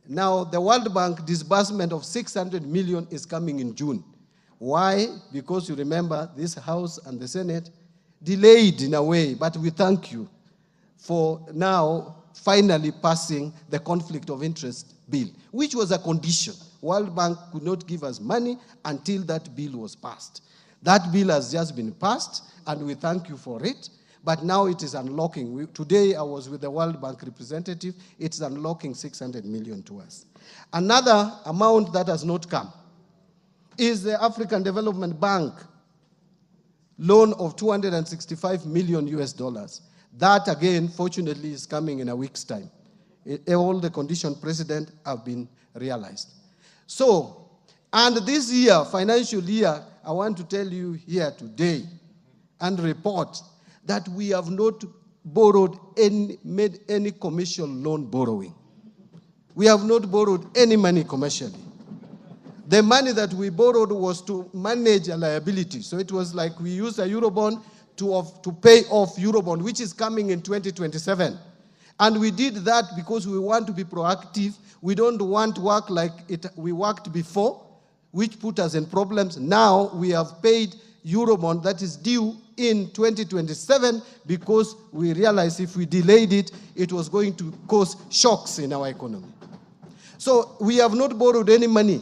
Now the World Bank disbursement of 600 million is coming in June. Why? Because you remember this House and the Senate delayed in a way, but we thank you for now finally passing the conflict of interest bill, which was a condition. World Bank could not give us money until that bill was passed. That bill has just been passed, and we thank you for it, but now it is unlocking. Today I was with the World Bank representative. It's unlocking 600 million to us. Another amount that has not come is the African Development Bank loan of 265 million US dollars. That again, fortunately, is coming in a week's time. All the conditions precedent have been realized. So, and this year, financial year, I want to tell you here today and report that we have not borrowed made any commercial loan borrowing. We have not borrowed any money commercially. The money that we borrowed was to manage a liability. So it was like we used a Eurobond to pay off Eurobond, which is coming in 2027. And we did that because we want to be proactive. We don't want to work like we worked before, which put us in problems. Now we have paid Eurobond that is due in 2027 because we realized if we delayed it, it was going to cause shocks in our economy. So we have not borrowed any money.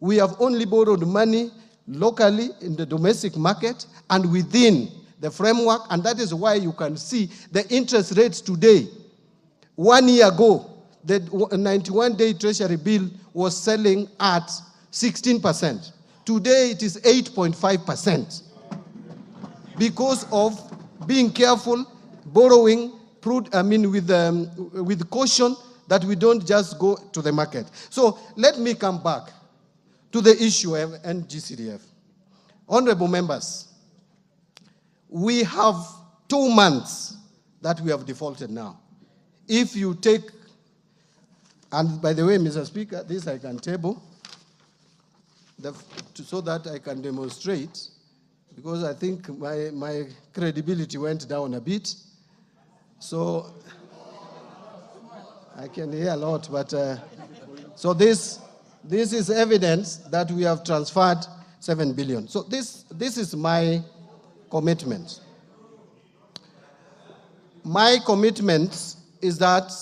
We have only borrowed money locally in the domestic market and within the framework, and that is why you can see the interest rates today. 1 year ago, the 91-day Treasury bill was selling at 16%. Today, it is 8.5%. Because of being careful, borrowing, with caution, that we don't just go to the market. So let me come back to the issue of Ng-Cdf. Honorable members, we have 2 months that we have defaulted now. If you take, and by the way, Mr. Speaker, this I can table, so that I can demonstrate, because I think my credibility went down a bit. So I can hear a lot, but so this is evidence that we have transferred 7 billion. So this is my commitment. My commitment is that,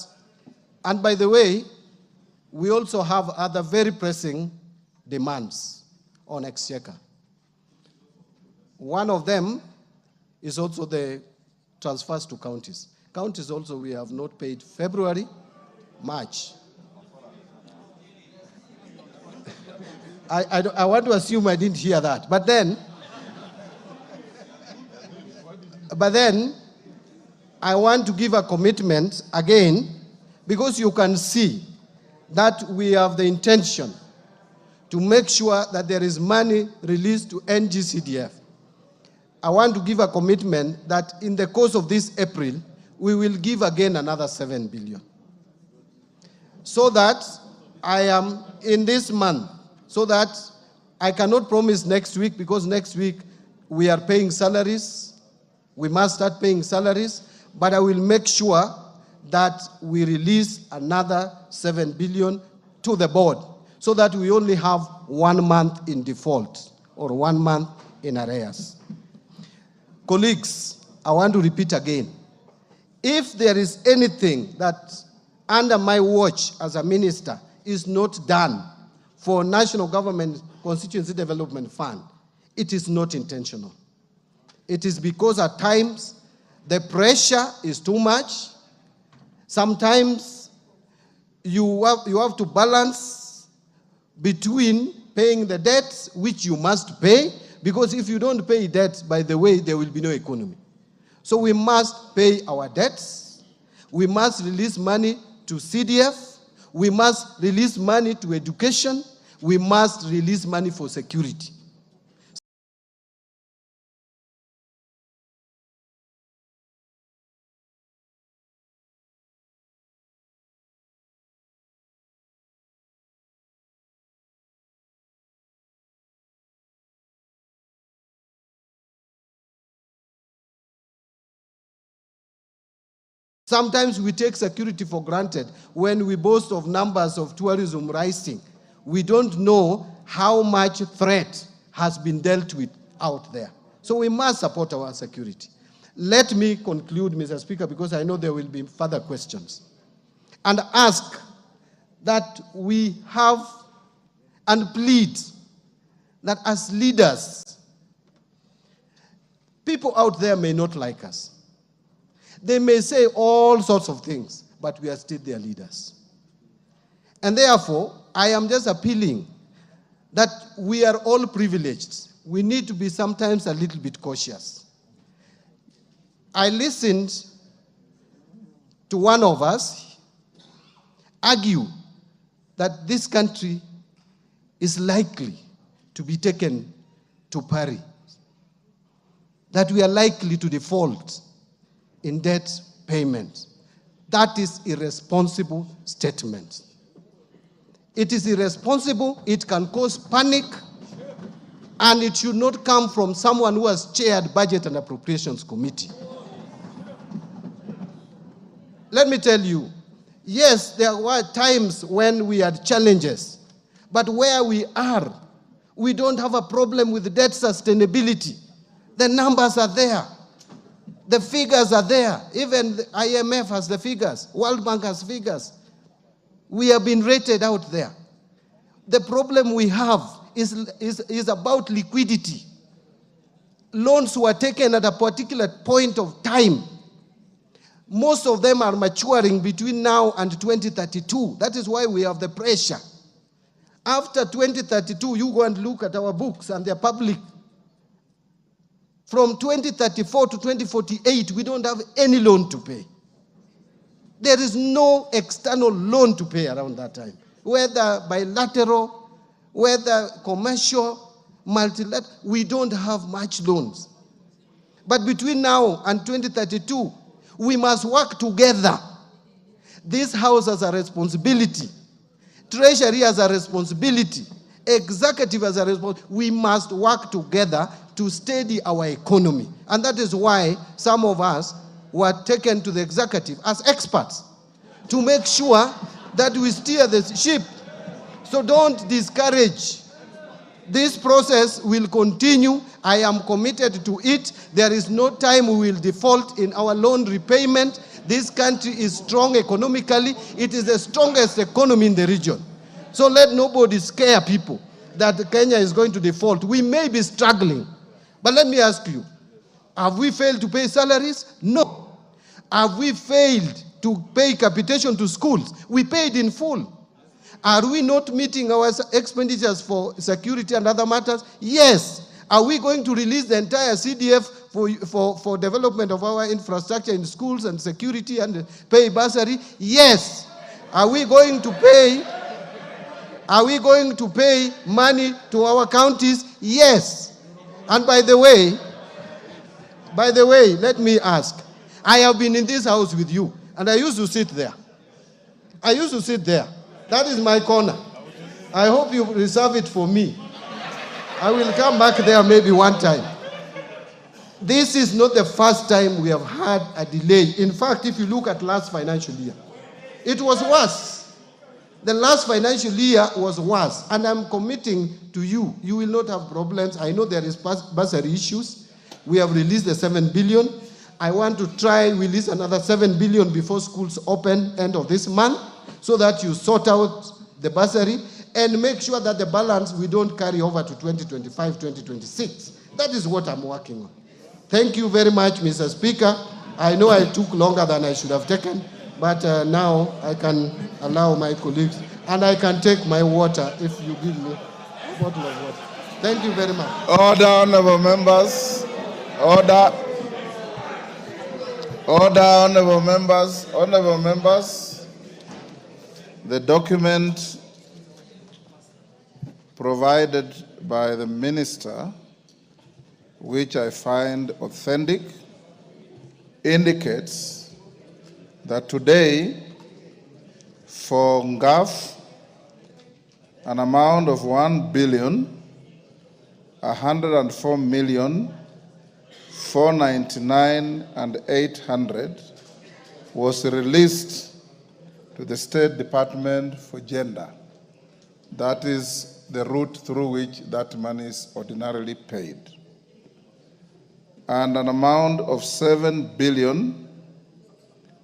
and by the way, we also have other very pressing demands on Exchequer. One of them is also the transfers to counties. Counties also we have not paid February, March. I want to assume I didn't hear that. But then I want to give a commitment again, because you can see that we have the intention to make sure that there is money released to Ng-Cdf. I want to give a commitment that in the course of this April, we will give again another 7 billion. So that I am in this month, so that I cannot promise next week, because next week we are paying salaries. We must start paying salaries, but I will make sure that we release another 7 billion to the board, so that we only have 1 month in default or 1 month in arrears. Colleagues, I want to repeat again. If there is anything that under my watch as a minister is not done for National Government Constituency Development Fund, it is not intentional. It is because at times the pressure is too much. Sometimes you have to balance between paying the debts, which you must pay, because if you don't pay debts, by the way, there will be no economy. So we must pay our debts. We must release money to CDF. We must release money to education. We must release money for security. Sometimes we take security for granted when we boast of numbers of tourism rising. We don't know how much threat has been dealt with out there. So we must support our security. Let me conclude, Mr. Speaker, because I know there will be further questions, and ask that we have and plead that as leaders, people out there may not like us. They may say all sorts of things, but we are still their leaders. And therefore, I am just appealing that we are all privileged. We need to be sometimes a little bit cautious. I listened to one of us argue that this country is likely to be taken to pari, that we are likely to default in debt payment. That is irresponsible statement. It is irresponsible, it can cause panic, and it should not come from someone who has chaired Budget and Appropriations Committee. Let me tell you, yes, there were times when we had challenges, but where we are, we don't have a problem with debt sustainability. The numbers are there. The figures are there. Even the IMF has the figures. World Bank has figures. We have been rated out there. The problem we have is about liquidity. Loans were taken at a particular point of time. Most of them are maturing between now and 2032. That is why we have the pressure. After 2032, you go and look at our books and they're public. From 2034 to 2048, we don't have any loan to pay. There is no external loan to pay around that time, whether bilateral, whether commercial, multilateral. We don't have much loans. But between now and 2032, we must work together. This House has a responsibility. Treasury has a responsibility. Executive has a responsibility. We must work together to steady our economy. And that is why some of us were taken to the executive as experts to make sure that we steer the ship. So don't discourage. This process will continue. I am committed to it. There is no time we will default in our loan repayment. This country is strong economically. It is the strongest economy in the region. So let nobody scare people that Kenya is going to default. We may be struggling. But let me ask you, have we failed to pay salaries? No. Have we failed to pay capitation to schools? We paid in full. Are we not meeting our expenditures for security and other matters? Yes. Are we going to release the entire CDF for development of our infrastructure in schools and security and pay bursary? Yes. Are we going to pay money to our counties? Yes. And by the way, let me ask. I have been in this house with you, and I used to sit there. That is my corner. I hope you reserve it for me. I will come back there maybe one time. This is not the first time we have had a delay. In fact, if you look at last financial year, it was worse. The last financial year was worse, and I'm committing to you. You will not have problems. I know there is bursary issues. We have released the 7 billion. I want to try release another 7 billion before schools open end of this month, so that you sort out the bursary and make sure that the balance we don't carry over to 2025, 2026. That is what I'm working on. Thank you very much, Mr. Speaker. I know I took longer than I should have taken, But now I can allow my colleagues, and I can take my water if you give me a bottle of water. Thank you very much. Order, honorable members. Order. Order, honorable members. Honorable members. The document provided by the minister, which I find authentic, indicates that today for Ngaf, an amount of 1,104,499,800 was released to the State Department for Gender. That is the route through which that money is ordinarily paid. And an amount of 7 billion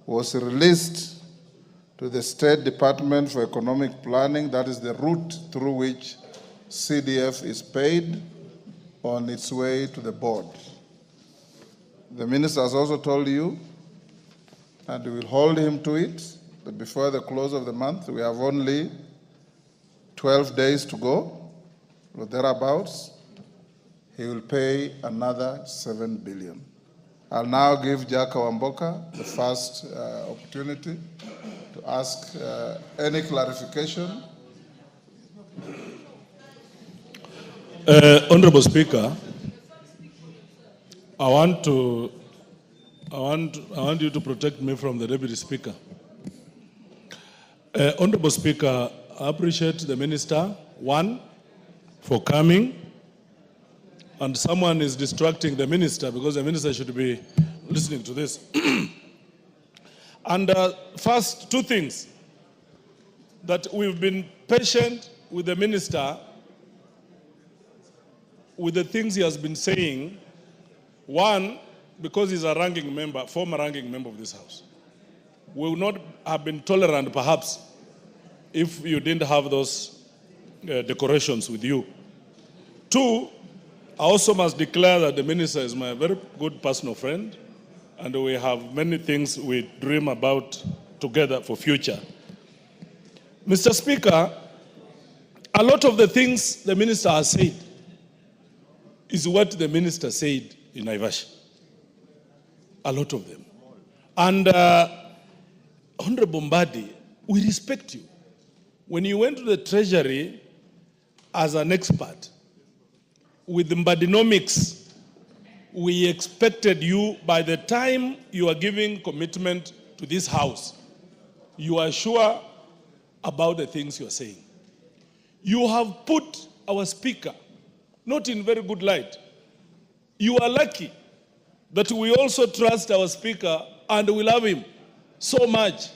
was released to the State Department for Economic Planning. That is the route through which CDF is paid on its way to the board. The minister has also told you, and we will hold him to it, that before the close of the month, we have only 12 days to go, or thereabouts. He will pay another 7 billion. I'll now give Jaka Wamboka the first opportunity to ask any clarification. Honorable Speaker, I want you to protect me from the Deputy Speaker. Honorable Speaker, I appreciate the Minister, one, for coming, and someone is distracting the Minister because the Minister should be listening to this. And first, two things, that we've been patient with the Minister with the things he has been saying. One, because he's a ranking member, former ranking member of this House. We would not have been tolerant, perhaps, if you didn't have those decorations with you. Two, I also must declare that the Minister is my very good personal friend, and we have many things we dream about together for future. Mr. Speaker, a lot of the things the Minister has said is what the Minister said in Naivasha. A lot of them. And Honorable Mbadi, we respect you. When you went to the Treasury as an expert with Mbadinomics, we expected you, by the time you are giving commitment to this House, you are sure about the things you are saying. You have put our Speaker not in very good light. You are lucky that we also trust our Speaker and we love him so much,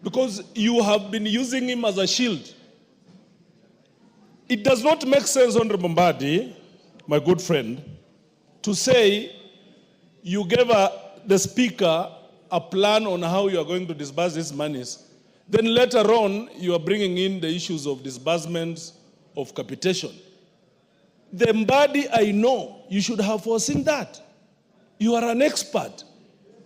because you have been using him as a shield. It does not make sense, Honorable Mbadi, my good friend, to say you gave the Speaker a plan on how you are going to disburse these monies, then later on you are bringing in the issues of disbursements, of capitation. The Mbadi, I know, you should have foreseen that. You are an expert.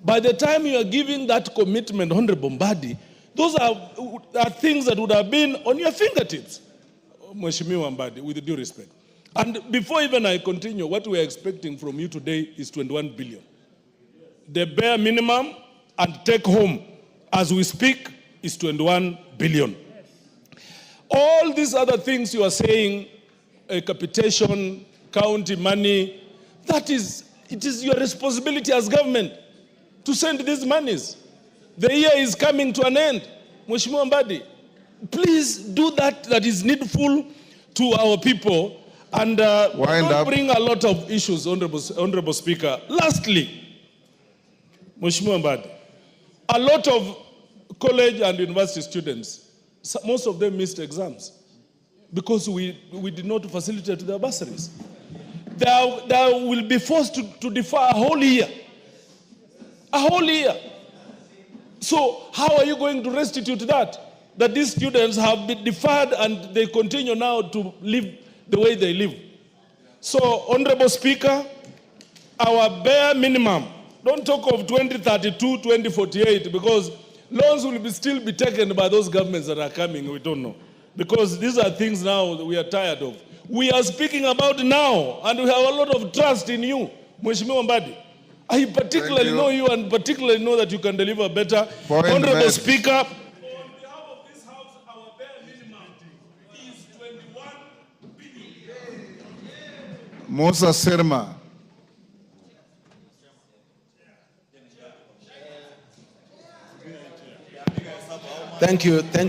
By the time you are giving that commitment, Honorable Mbadi, those are things that would have been on your fingertips, Mheshimiwa Mbadi, with due respect. And before even I continue, what we are expecting from you today is 21 billion. The bare minimum and take home, as we speak, is 21 billion. All these other things you are saying, capitation, county money, it is your responsibility as government to send these monies. The year is coming to an end. Mheshimiwa Mbadi, please do that is needful to our people, and don't bring a lot of issues, Honorable Speaker. Lastly, Mheshimiwa Mbadi, a lot of college and university students, most of them missed exams because we did not facilitate their bursaries. They will be forced to defer a whole year. A whole year. So how are you going to restitute that? That these students have been deferred and they continue now to live the way they live. So, Honorable Speaker, our bare minimum, don't talk of 2032, 2048, because Loans will still be taken by those governments that are coming, we don't know. Because these are things now that we are tired of. We are speaking about now, and we have a lot of trust in you, Mheshimiwa Mbadi. I particularly know you and particularly know that you can deliver better. Honorable Speaker, on behalf of this House, our bare minimum is 21 billion. Musa Sirma. Thank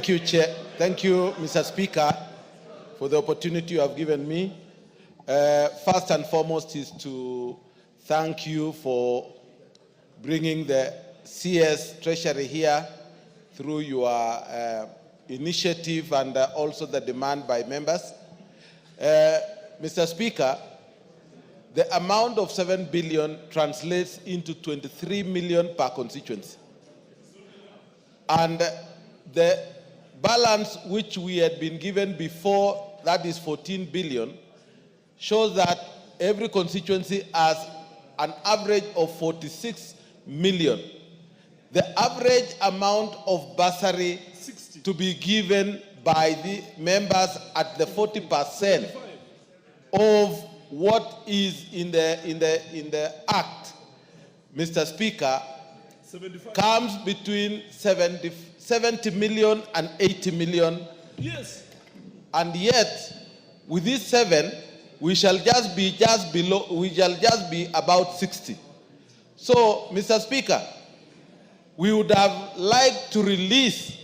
you, Chair. Thank you, Mr. Speaker, for the opportunity you have given me. First and foremost is to thank you for bringing the CS Treasury here through your initiative and also the demand by members. Mr. Speaker, the amount of 7 billion translates into 23 million per constituency. And the balance which we had been given before, that is 14 billion, shows that every constituency has an average of 46 million. The average amount of bursary to be given by the members at the 40% of what is in the Act, Mr. Speaker, 75. Comes between 70 million and 80 million. Yes. And yet, with this 7, we shall just be about 60. So, Mr. Speaker, we would have liked to release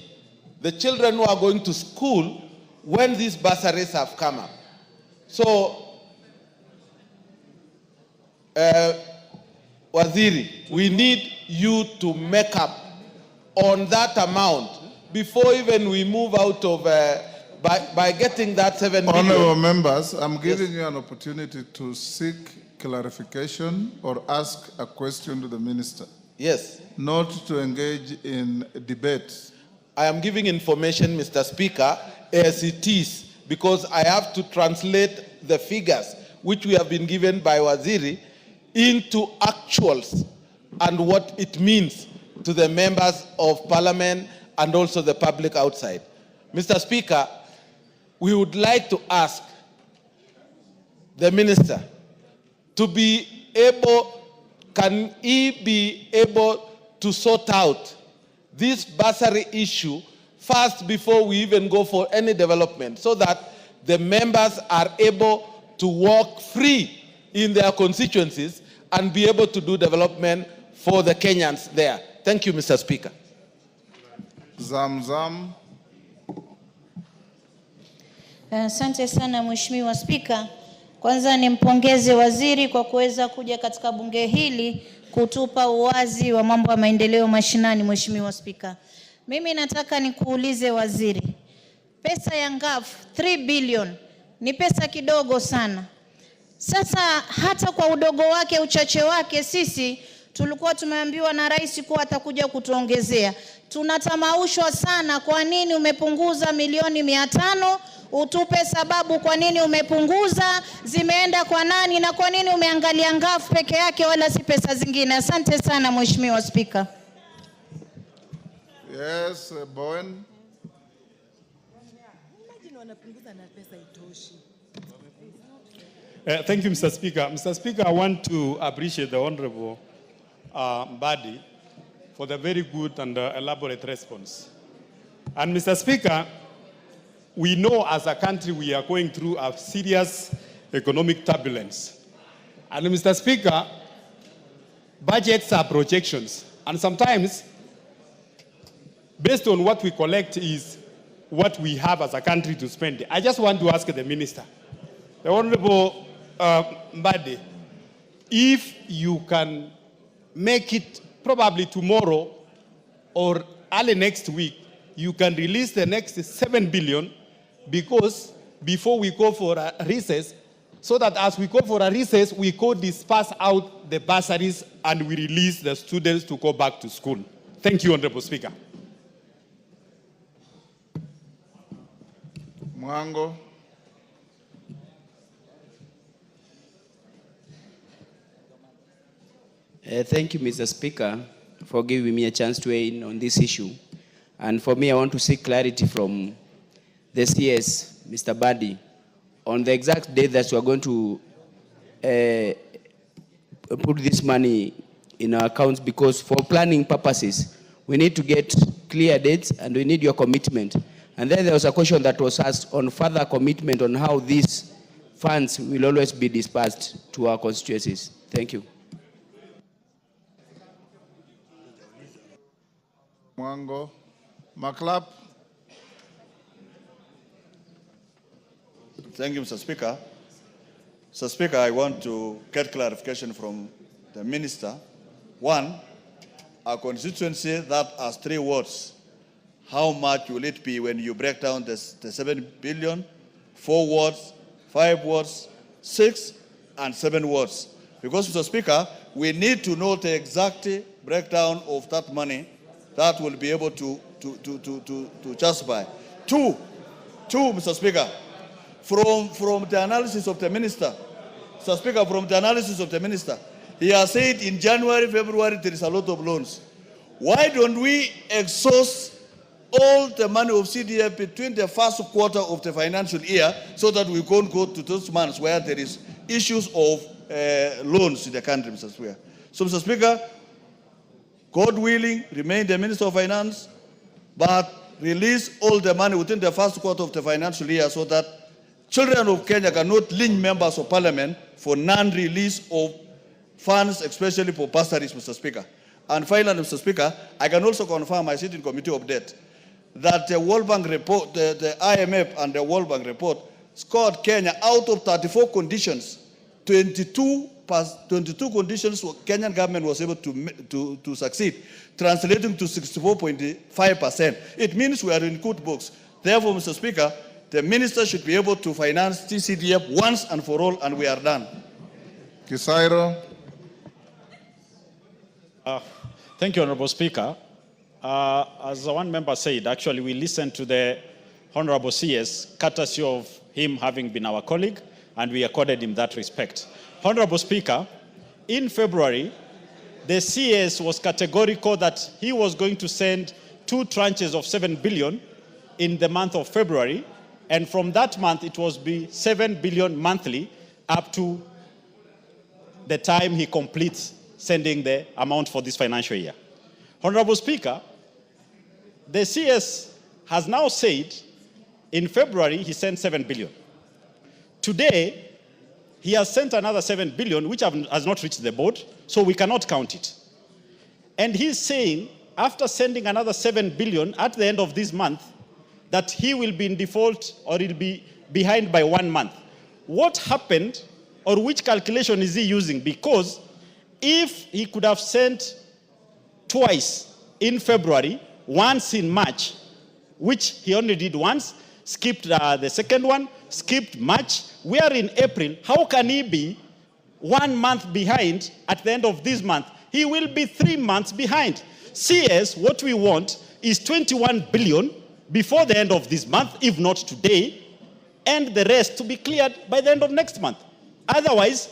the children who are going to school when these bursaries have come up. So, Waziri, we need you to make up on that amount before even we move out of, by getting that 7 billion. Honorable members, I'm giving you an opportunity to seek clarification or ask a question to the minister. Yes. Not to engage in debate. I am giving information, Mr. Speaker, as it is, because I have to translate the figures which we have been given by Waziri into actuals and what it means to the members of parliament and also the public outside. Mr. Speaker, we would like to ask the minister to be able, can he be able to sort out this bursary issue first before we even go for any development, so that the members are able to walk free in their constituencies and be able to do development for the Kenyans there. Thank you, Mr. Speaker. Zamzam. Asante sana Mheshimiwa Spika. Kwanza nimpongeze waziri kwa kuweza kuja katika bunge hili kutupa uwazi wa mambo ya maendeleo mashinani. Mheshimiwa Spika, mimi nataka nikuulize waziri, pesa ya NGCdf 3 billion ni pesa kidogo sana. Sasa hata kwa udogo wake, uchache wake, sisi tulikuwa tumeambiwa na rais kuwa atakuja kutuongezea. Tunatamaushwa sana, kwa nini umepunguza milioni 500? Utupe sababu kwa nini umepunguza, zimeenda kwa nani, na kwa nini umeangalia NGCdf peke yake wala si pesa zingine. Asante sana Mheshimiwa Spika. Yes, Bowen. Thank you, Mr. Speaker. Mr. Speaker, I want to appreciate the Honorable Mbadi for the very good and elaborate response. And Mr. Speaker, we know as a country we are going through a serious economic turbulence. And Mr. Speaker, budgets are projections. And sometimes, based on what we collect is what we have as a country to spend. I just want to ask the Minister, the Honorable Mbadi, if you can make it probably tomorrow or early next week, you can release the next 7 billion, because before we go for a recess, so that as we go for a recess, we could disperse out the bursaries and we release the students to go back to school. Thank you, Honorable Speaker. Mwango. Thank you, Mr. Speaker, for giving me a chance to weigh in on this issue. And for me, I want to seek clarity from the CS, Mr. Mbadi, on the exact date that we are going to put this money in our accounts, because for planning purposes, we need to get clear dates and we need your commitment. And then there was a question that was asked on further commitment on how these funds will always be dispersed to our constituencies. Thank you. Mwango, Maklap. Thank you, Mr. Speaker. Mr. Speaker, I want to get clarification from the Minister. One, our constituency that has 3 wards, how much will it be when you break down the 7 billion, 4 wards, 5 wards, 6 and 7 wards? Because, Mr. Speaker, we need to know the exact breakdown of that money that will be able to justify. Two, Mr. Speaker, from the analysis of the Minister, Mr. Speaker, from the analysis of the Minister, he has said in January, February, there is a lot of loans. Why don't we exhaust all the money of CDF between the first quarter of the financial year so that we can't go to those months where there is issues of loans in the country, Mr. Speaker? So, Mr. Speaker, God willing, remain the Minister of Finance, but release all the money within the first quarter of the financial year so that children of Kenya cannot lynch members of parliament for non-release of funds, especially for bursaries, Mr. Speaker. And finally, Mr. Speaker, I can also confirm, I sit in Committee of Debt, that the World Bank report, the IMF and the World Bank report scored Kenya out of 34 conditions, 22 conditions Kenyan government was able to succeed, translating to 64.5%. It means we are in good books. Therefore, Mr. Speaker, the minister should be able to finance Ng-Cdf once and for all, and we are done. Kisairo. Thank you, Honorable Speaker. As one member said, actually, we listened to the Honorable CS, courtesy of him having been our colleague, and we accorded him that respect. Honorable Speaker, in February, the CS was categorical that he was going to send 2 tranches of 7 billion in the month of February, and from that month, it was be 7 billion monthly up to the time he completes sending the amount for this financial year. Honorable Speaker, the CS has now said in February he sent 7 billion. Today, he has sent another 7 billion, which has not reached the board, so we cannot count it. And he's saying, after sending another 7 billion at the end of this month, that he will be in default or he'll be behind by 1 month. What happened, or which calculation is he using? Because if he could have sent twice in February, once in March, which he only did once, skipped the second one, skipped March, we are in April, how can he be 1 month behind at the end of this month? He will be 3 months behind. CS, what we want is 21 billion before the end of this month, if not today, and the rest to be cleared by the end of next month. Otherwise,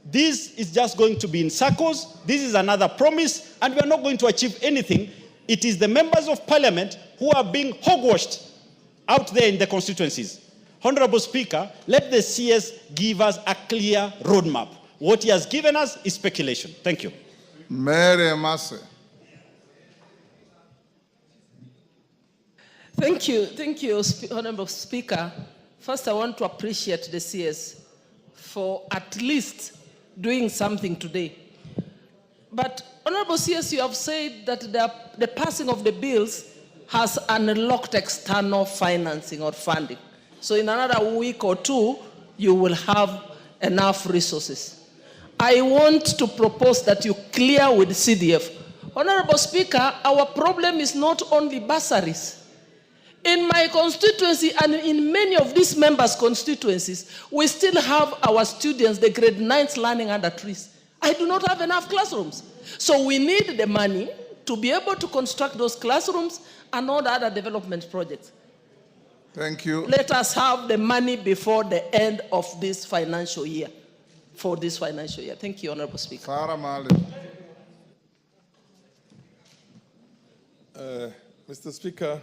this is just going to be in circles. This is another promise, and we are not going to achieve anything. It is the members of parliament who are being hogwashed out there in the constituencies. Honorable Speaker, let the CS give us a clear roadmap. What he has given us is speculation. Thank you. Mary Masse. Thank you, Honorable Speaker. First, I want to appreciate the CS for at least doing something today. But, Honorable CS, you have said that the passing of the bills has unlocked external financing or funding. So in another week or 2, you will have enough resources. I want to propose that you clear with CDF. Honorable Speaker, our problem is not only bursaries. In my constituency and in many of these members' constituencies, we still have our students, the grade 9s, learning under trees. I do not have enough classrooms. So we need the money to be able to construct those classrooms and all the other development projects. Thank you. Let us have the money before the end of this financial year, for this financial year. Thank you, Honorable Speaker. Farah Mali. Mr. Speaker,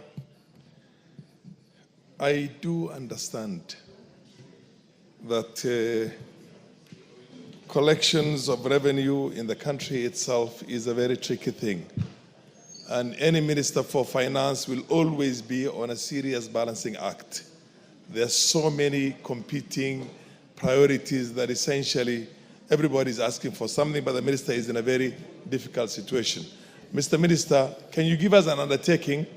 I do understand that collections of revenue in the country itself is a very tricky thing. And any Minister for Finance will always be on a serious balancing act. There are so many competing priorities that essentially everybody is asking for something, but the Minister is in a very difficult situation. Mr. Minister, can you give us an undertaking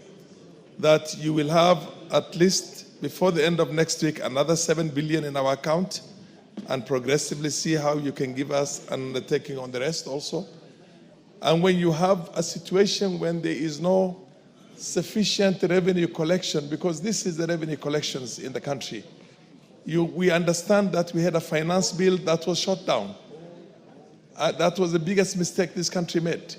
that you will have at least before the end of next week another 7 billion in our account, and progressively see how you can give us an undertaking on the rest also? And when you have a situation when there is no sufficient revenue collection, because this is the revenue collections in the country, we understand that we had a finance bill that was shut down. That was the biggest mistake this country made.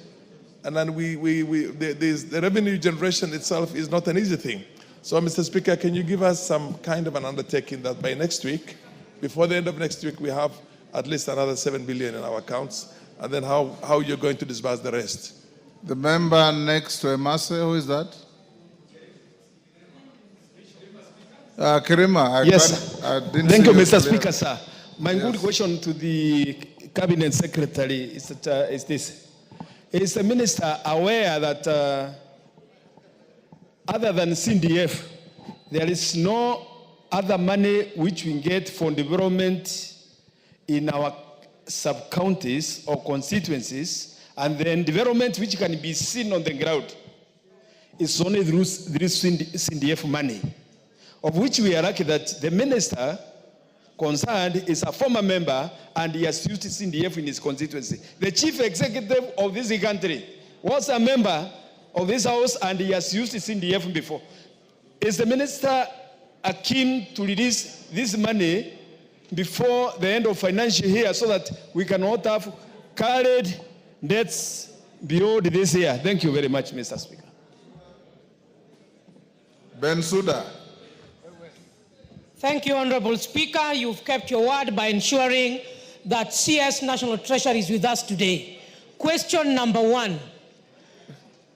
And then the revenue generation itself is not an easy thing. So, Mr. Speaker, can you give us some kind of an undertaking that by next week, before the end of next week, we have at least another 7 billion in our accounts, and then how you're going to disburse the rest? The member next to Emase, who is that? Kirima. Yes. Thank you, Mr. Speaker, sir. My good question to the Cabinet Secretary is this. Is the Minister aware that other than Ng-Cdf, there is no other money which we get for development in our sub-counties or constituencies, and then development which can be seen on the ground is only through Ng-Cdf money, of which we are lucky that the Minister concerned is a former member and he has used Ng-Cdf in his constituency. The chief executive of this country was a member of this house and he has used Ng-Cdf before. Is the minister keen to release this money before the end of financial year so that we cannot have carried debts beyond this year? Thank you very much, Mr. Speaker. Bensouda. Thank you, Honorable Speaker. You've kept your word by ensuring that CS National Treasury is with us today. Question number 1.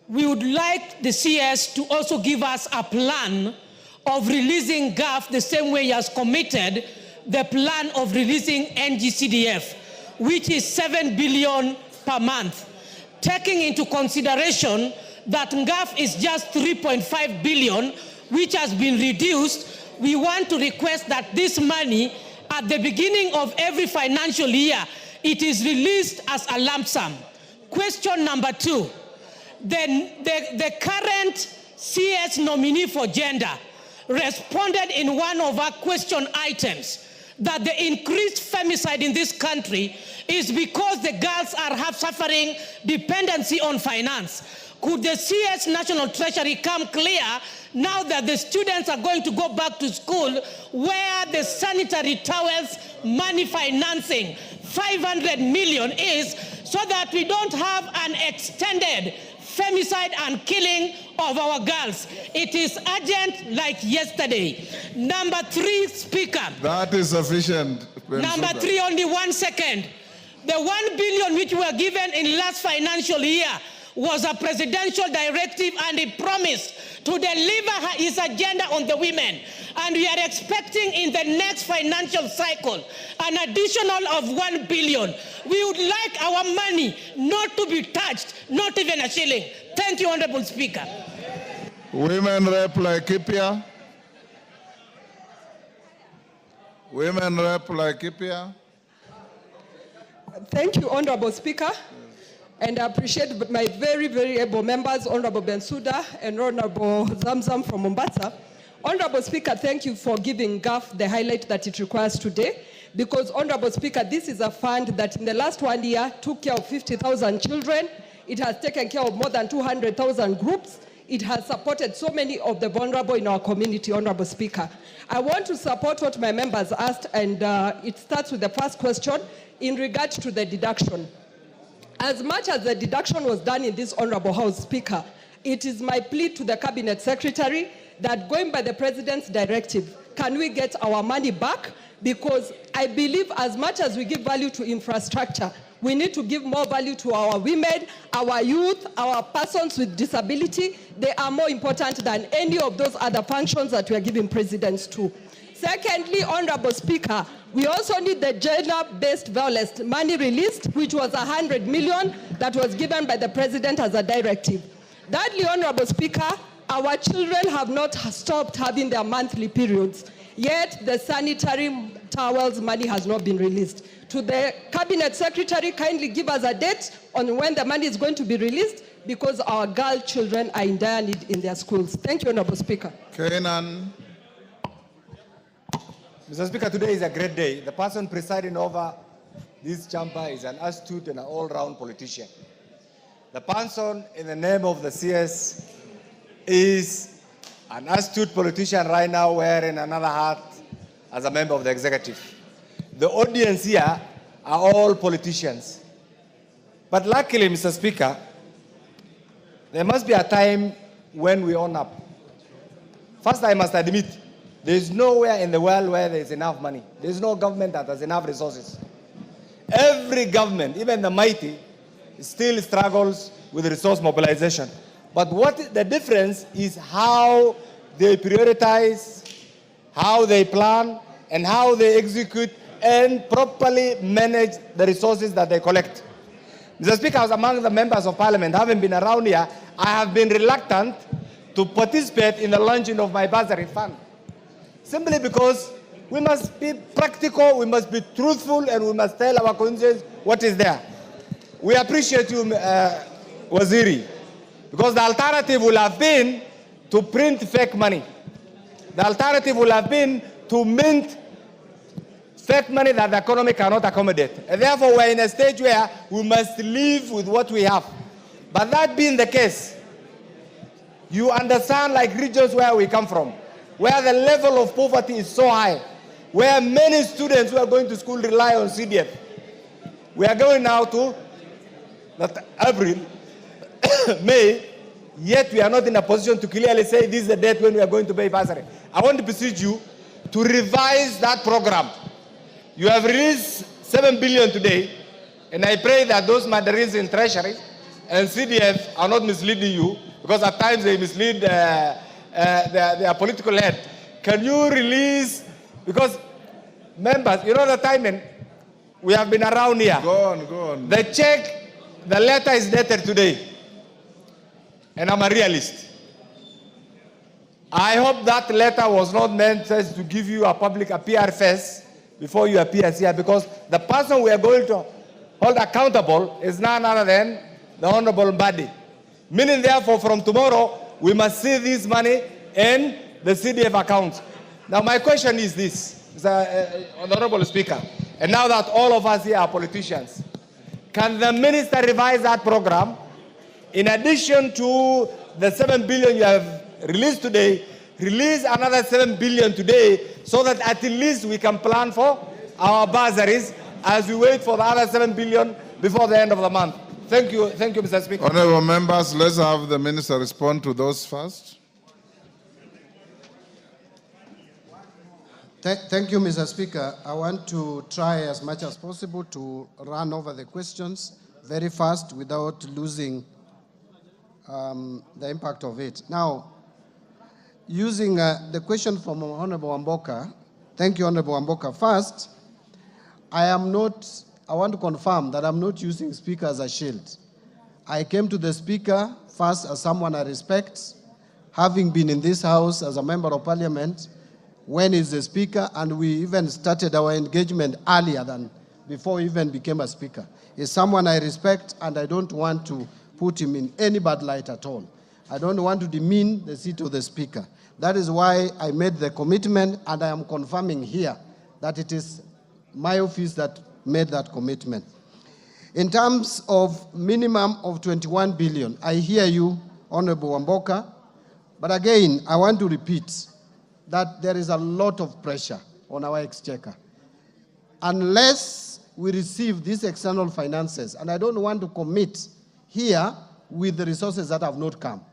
We would like the CS to also give us a plan of releasing GAF the same way he has committed the plan of releasing Ng-Cdf, which is 7 billion per month. Taking into consideration that GAF is just 3.5 billion, which has been reduced, we want to request that this money, at the beginning of every financial year, it is released as a lump sum. Question number 2. The current CS nominee for gender responded in one of our question items that the increased femicide in this country is because the girls are suffering dependency on finance. Could the CS National Treasury come clear now that the students are going to go back to school where the sanitary towels money financing 500 million is, so that we don't have an extended femicide and killing of our girls? It is urgent like yesterday. Number 3, Speaker. That is sufficient. Number 3, only 1 second. The 1 billion which were given in last financial year was a presidential directive, and he promised to deliver his agenda on the women. And we are expecting in the next financial cycle an additional of 1 billion. We would like our money not to be touched, not even a shilling. Thank you, Honorable Speaker. Women Rep Laikipia. Women Rep Laikipia. Thank you, Honorable Speaker. And I appreciate my very, very able members, Honorable Bensouda and Honorable Zamzam from Mombasa. Honorable Speaker, thank you for giving GAF the highlight that it requires today. Because, Honorable Speaker, this is a fund that in the last 1 year took care of 50,000 children. It has taken care of more than 200,000 groups. It has supported so many of the vulnerable in our community, Honorable Speaker. I want to support what my members asked, and it starts with the first question in regard to the deduction. As much as the deduction was done in this Honorable House, Speaker, it is my plea to the Cabinet Secretary that, going by the President's directive, can we get our money back? Because I believe as much as we give value to infrastructure, We need to give more value to our women, our youth, our persons with disability. They are more important than any of those other functions that we are giving presidents to. Secondly, Honorable Speaker, we also need the gender-based violence money released, which was 100 million that was given by the president as a directive. Thirdly, Honorable Speaker, our children have not stopped having their monthly periods, yet the sanitary towels money has not been released. To the Cabinet Secretary, kindly give us a date on when the money is going to be released, because our girl children are in dire need in their schools. Thank you, Honorable Speaker. Kenan. Mr. Speaker, today is a great day. The person presiding over this chamber is an astute and an all-round politician. The person in the name of the CS is an astute politician right now wearing another hat as a member of the executive. The audience here are all politicians. But luckily, Mr. Speaker, there must be a time when we own up. First, I must admit, there is nowhere in the world where there is enough money. There is no government that has enough resources. Every government, even the mighty, still struggles with resource mobilization. But what the difference is how they prioritize, how they plan, and how they execute and properly manage the resources that they collect. Mr. Speaker, as among the members of parliament, having been around here, I have been reluctant to participate in the launching of my bursary fund. Simply because we must be practical, we must be truthful, and we must tell our constituents what is there. We appreciate you, Waziri, because the alternative will have been to print fake money. The alternative will have been to mint fake money that the economy cannot accommodate. And therefore, we're in a stage where we must live with what we have. But that being the case, you understand, like regions where we come from, where the level of poverty is so high, where many students who are going to school rely on CDF. We are going now to April, May, yet we are not in a position to clearly say this is the date when we are going to pay bursary. I want to beseech you to revise that program. You have released 7 billion today, and I pray that those mandarins in Treasury and CDF are not misleading you, because at times they mislead their political head. Can you release, because members, you know the timing, we have been around here. Go on. The check, the letter is dated today, and I'm a realist. I hope that letter was not meant just to give you a PR face before you appear here, because the person we are going to hold accountable is none other than the Honorable Mbadi. Meaning, therefore, from tomorrow, we must see this money in the CDF account. Now, my question is this, Honorable Speaker, and now that all of us here are politicians, can the minister revise that program in addition to the 7 billion you have released today, release another 7 billion today, so that at least we can plan for our bursaries as we wait for the other 7 billion before the end of the month? Thank you, Mr. Speaker. Honorable members, let's have the minister respond to those first. Thank you, Mr. Speaker. I want to try as much as possible to run over the questions very fast without losing the impact of it. Now, using the question from Honorable Wamboka, thank you, Honorable Wamboka. First, I want to confirm that I'm not using Speaker as a shield. I came to the Speaker first as someone I respect, having been in this House as a member of Parliament when he's the Speaker, and we even started our engagement earlier than before he even became a Speaker. He's someone I respect, and I don't want to put him in any bad light at all. I don't want to demean the seat of the Speaker. That is why I made the commitment, and I am confirming here that it is my office that made that commitment. In terms of minimum of 21 billion, I hear you, Honorable Wamboka, but again, I want to repeat that there is a lot of pressure on our exchequer. Unless we receive these external finances, and I don't want to commit here with the resources that have not come.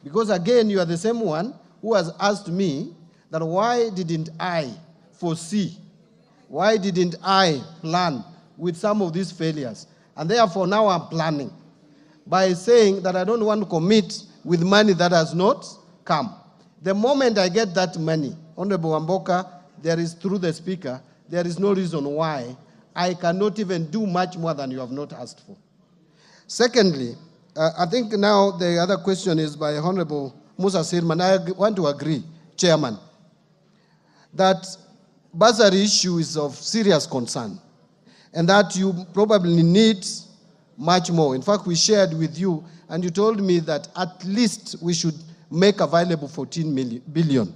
Because again, you are the same one who has asked me that why didn't I foresee, why didn't I plan with some of these failures? And therefore now I'm planning by saying that I don't want to commit with money that has not come. The moment I get that money, Honorable Wamboka, there is, through the Speaker, there is no reason why I cannot even do much more than you have not asked for. Secondly, I think now the other question is by Honorable Musa Sirman. I want to agree, Chairman, that bursary issue is of serious concern and that you probably need much more. In fact, we shared with you and you told me that at least we should make available 14 billion,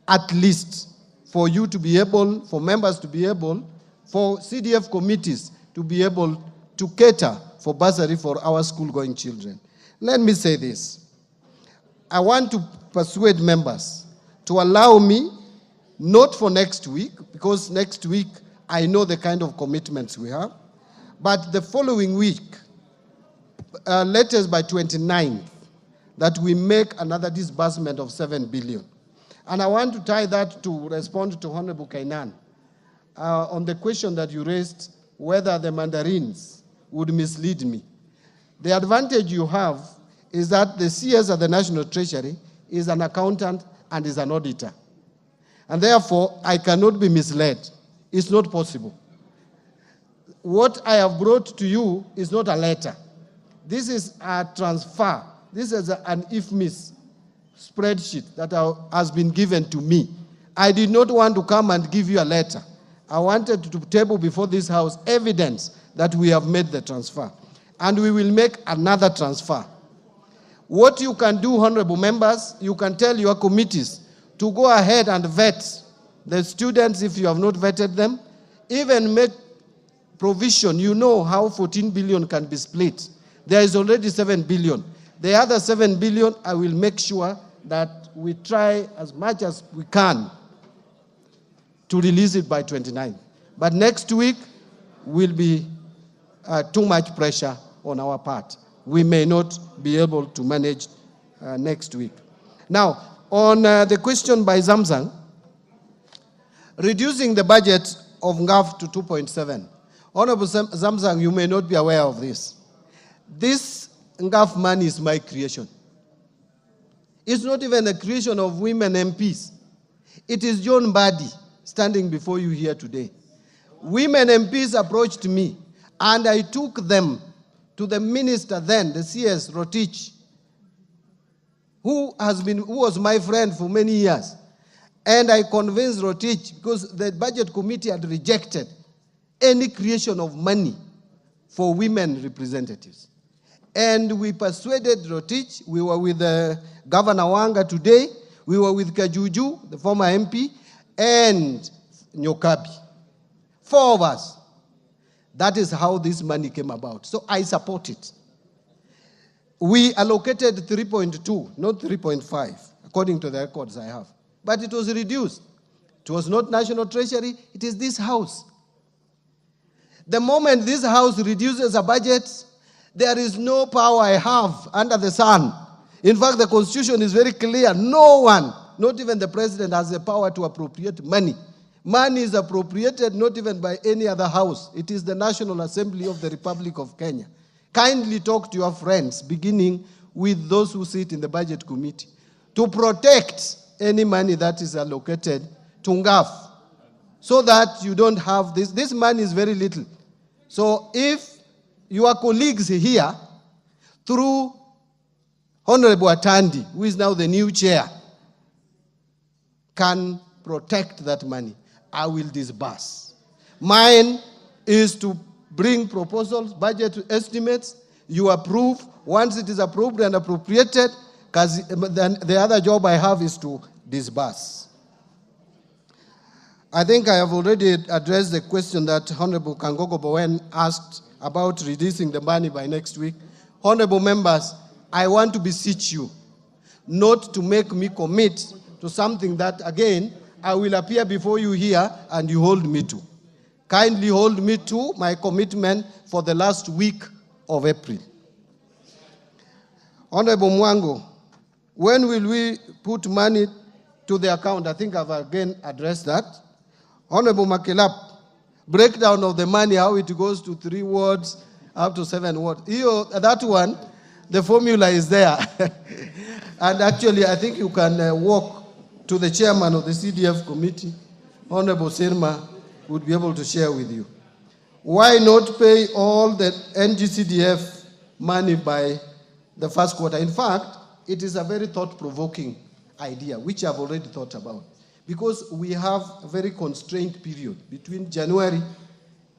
at least, for you to be able, for members to be able, for CDF committees to be able to cater for bursary for our school-going children. Let me say this. I want to persuade members to allow me, not for next week, because next week I know the kind of commitments we have, but the following week, latest by 29th, that we make another disbursement of 7 billion. And I want to tie that to respond to Honorable Kainan on the question that you raised, whether the mandarins would mislead me. The advantage you have is that the CS at the National Treasury is an accountant and is an auditor. And therefore, I cannot be misled. It's not possible. What I have brought to you is not a letter. This is a transfer. This is an IFMIS spreadsheet that has been given to me. I did not want to come and give you a letter. I wanted to table before this House evidence that we have made the transfer. And we will make another transfer. What you can do, honorable members, you can tell your committees to go ahead and vet the students if you have not vetted them, even make provision. You know how 14 billion can be split. There is already 7 billion. The other 7 billion, I will make sure that we try as much as we can to release it by 29. But next week will be too much pressure on our part. We may not be able to manage next week. Now, on the question by Zamzang, reducing the budget of NGAF to 2.7. Honorable Zamzang, you may not be aware of this. This NGAF money is my creation. It's not even a creation of women MPs. It is John Mbadi standing before you here today. Women MPs approached me, and I took them to the minister then, the CS Rotich, who was my friend for many years. And I convinced Rotich, because the budget committee had rejected any creation of money for women representatives. And we persuaded Rotich. We were with Governor Wanga today. We were with Kajuju, the former MP, and Nyokabi. 4 of us. That is how this money came about. So I support it. We allocated 3.2, not 3.5, according to the records I have. But it was reduced. It was not National Treasury, it is this House. The moment this House reduces a budget, there is no power I have under the sun. In fact, the Constitution is very clear. No one, not even the President, has the power to appropriate money. Money is appropriated not even by any other house. It is the National Assembly of the Republic of Kenya. Kindly talk to your friends, beginning with those who sit in the Budget Committee, to protect any money that is allocated to NGAF, so that you don't have this. This money is very little. So if your colleagues here, through Honorable Atandi, who is now the new chair, can protect that money, I will disburse. Mine is to bring proposals, budget estimates, you approve. Once it is approved and appropriated, then the other job I have is to disburse. I think I have already addressed the question that Honorable Kangogo Bowen asked about releasing the money by next week. Honorable members, I want to beseech you not to make me commit to something that, again, I will appear before you here and you hold me to. Kindly hold me to my commitment for the last week of April. Honorable Mwango, when will we put money to the account? I think I've again addressed that. Honorable Makelap, breakdown of the money, how it goes to 3 wards, up to 7 wards. That one, the formula is there. And actually, I think you can walk to the chairman of the CDF committee, Honorable Sirma, would be able to share with you. Why not pay all the Ng-Cdf money by the first quarter? In fact, it is a very thought-provoking idea, which I've already thought about. Because we have a very constrained period between January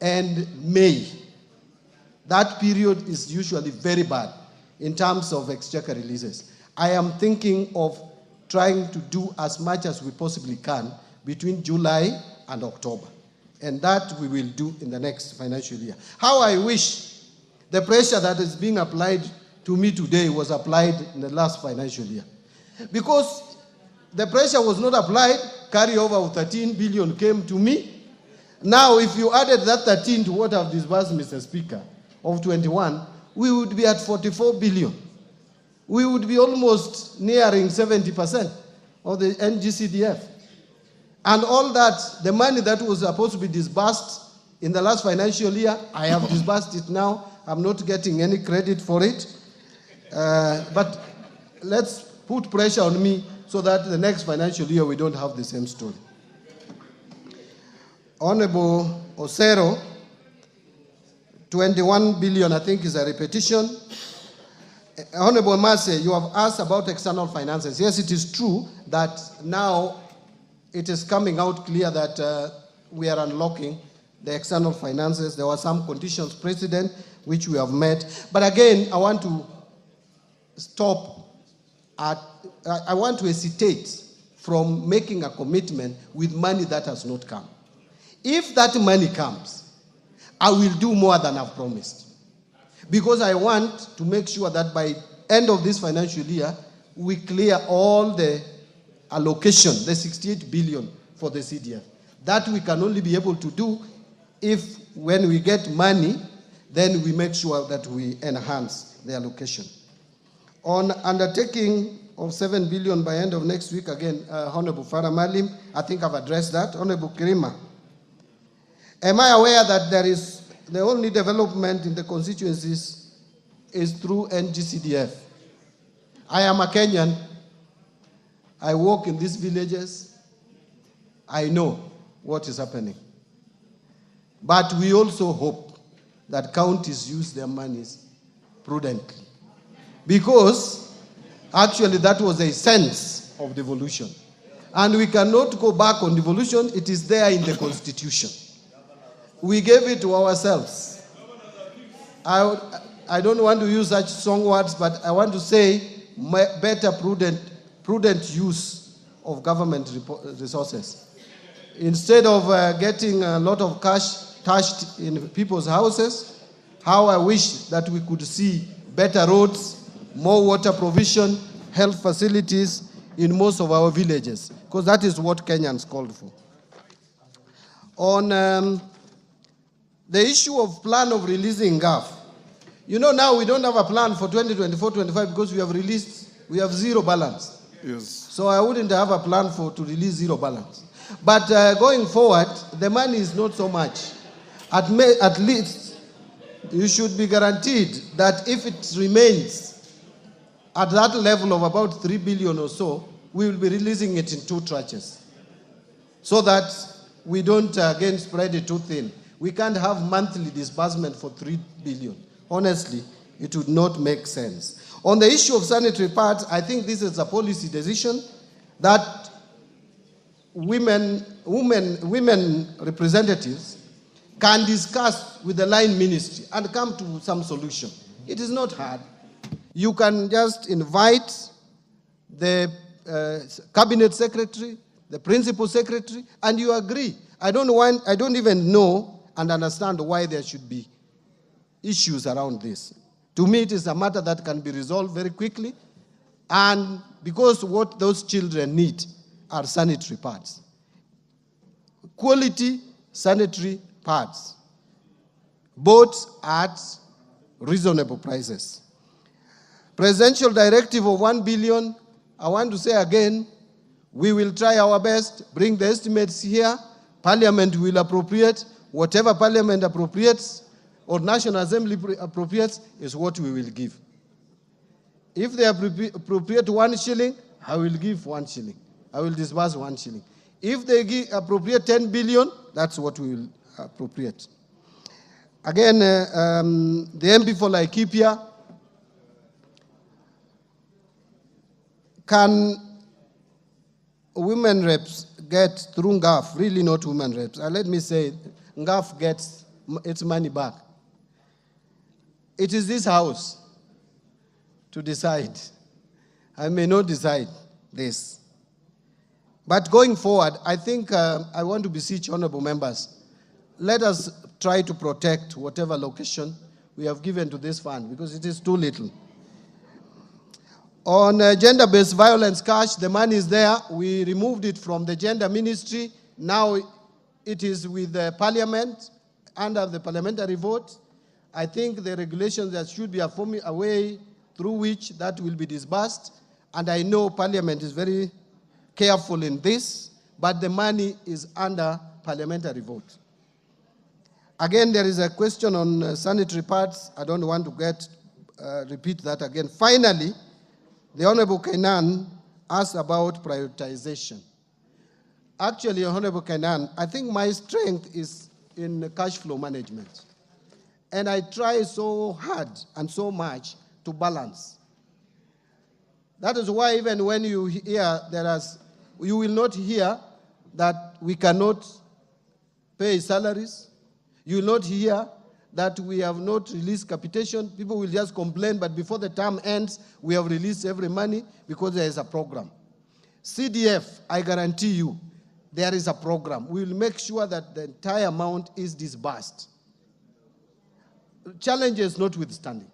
and May. That period is usually very bad in terms of exchequer releases. I am thinking of trying to do as much as we possibly can between July and October. And that we will do in the next financial year. How I wish the pressure that is being applied to me today was applied in the last financial year. Because the pressure was not applied, carryover of 13 billion came to me. Now, if you added that 13 to what I've disbursed, Mr. Speaker, of 21, we would be at 44 billion. We would be almost nearing 70% of the Ng-Cdf. And all that, the money that was supposed to be disbursed in the last financial year, I have disbursed it now. I'm not getting any credit for it. But let's put pressure on me so that the next financial year we don't have the same story. Honorable Osero, 21 billion, I think, is a repetition. Honorable Mase, you have asked about external finances. Yes, it is true that now it is coming out clear that we are unlocking the external finances. There were some conditions precedent which we have met. But again, I want to I want to hesitate from making a commitment with money that has not come. If that money comes, I will do more than I've promised. Because I want to make sure that by end of this financial year, we clear all the allocation, the 68 billion for the CDF. That we can only be able to do if, when we get money, then we make sure that we enhance the allocation. On undertaking of 7 billion by end of next week, again, Honorable Farah Malim, I think I've addressed that. Honorable Kirima, am I aware that there is the only development in the constituencies is through Ng-Cdf? I am a Kenyan. I work in these villages. I know what is happening. But we also hope that counties use their monies prudently. Because actually that was a sense of devolution. And we cannot go back on devolution. It is there in the Constitution. We gave it to ourselves. I don't want to use such strong words, but I want to say better prudent use of government resources. Instead of getting a lot of cash stashed in people's houses, how I wish that we could see better roads, more water provision, health facilities in most of our villages, because that is what Kenyans called for. On the issue of plan of releasing GAF, you know now we don't have a plan for 2024-25 because we have zero balance. Yes. So I wouldn't have a plan to release zero balance. But going forward, the money is not so much. At least you should be guaranteed that if it remains at that level of about 3 billion or so, we will be releasing it in 2 tranches. So that we don't again spread it too thin. We can't have monthly disbursement for 3 billion. Honestly, it would not make sense. On the issue of sanitary pads, I think this is a policy decision that women representatives can discuss with the line ministry and come to some solution. It is not hard. You can just invite the cabinet secretary, the principal secretary, and you agree. I don't even know and understand why there should be issues around this. To me, it is a matter that can be resolved very quickly, and because what those children need are sanitary pads. Quality sanitary pads, both at reasonable prices. Presidential directive of 1 billion, I want to say again, we will try our best, bring the estimates here, Parliament will appropriate, whatever Parliament appropriates, or National Assembly appropriates is what we will give. If they appropriate 1 shilling, I will give 1 shilling. I will disburse 1 shilling. If they appropriate 10 billion, that's what we will appropriate. Again, the MP for Laikipia, can women reps get through Ng-Cdf, really not women reps? Let me say, Ng-Cdf gets its money back. It is this House to decide. I may not decide this. But going forward, I think I want to beseech honorable members, let us try to protect whatever location we have given to this fund, because it is too little. On gender-based violence cash, the money is there. We removed it from the gender ministry. Now it is with the parliament, under the parliamentary vote. I think the regulations that should be a way through which that will be disbursed. And I know parliament is very careful in this, but the money is under parliamentary vote. Again, there is a question on sanitary pads. I don't want to repeat that again. Finally, the Honorable Kainan asked about prioritization. Actually, Honorable Kainan, I think my strength is in cash flow management. And I try so hard and so much to balance. That is why even when you hear you will not hear that we cannot pay salaries. You will not hear that we have not released capitation. People will just complain, but before the term ends, we have released every money because there is a program. CDF, I guarantee you, there is a program. We will make sure that the entire amount is disbursed. Challenges notwithstanding.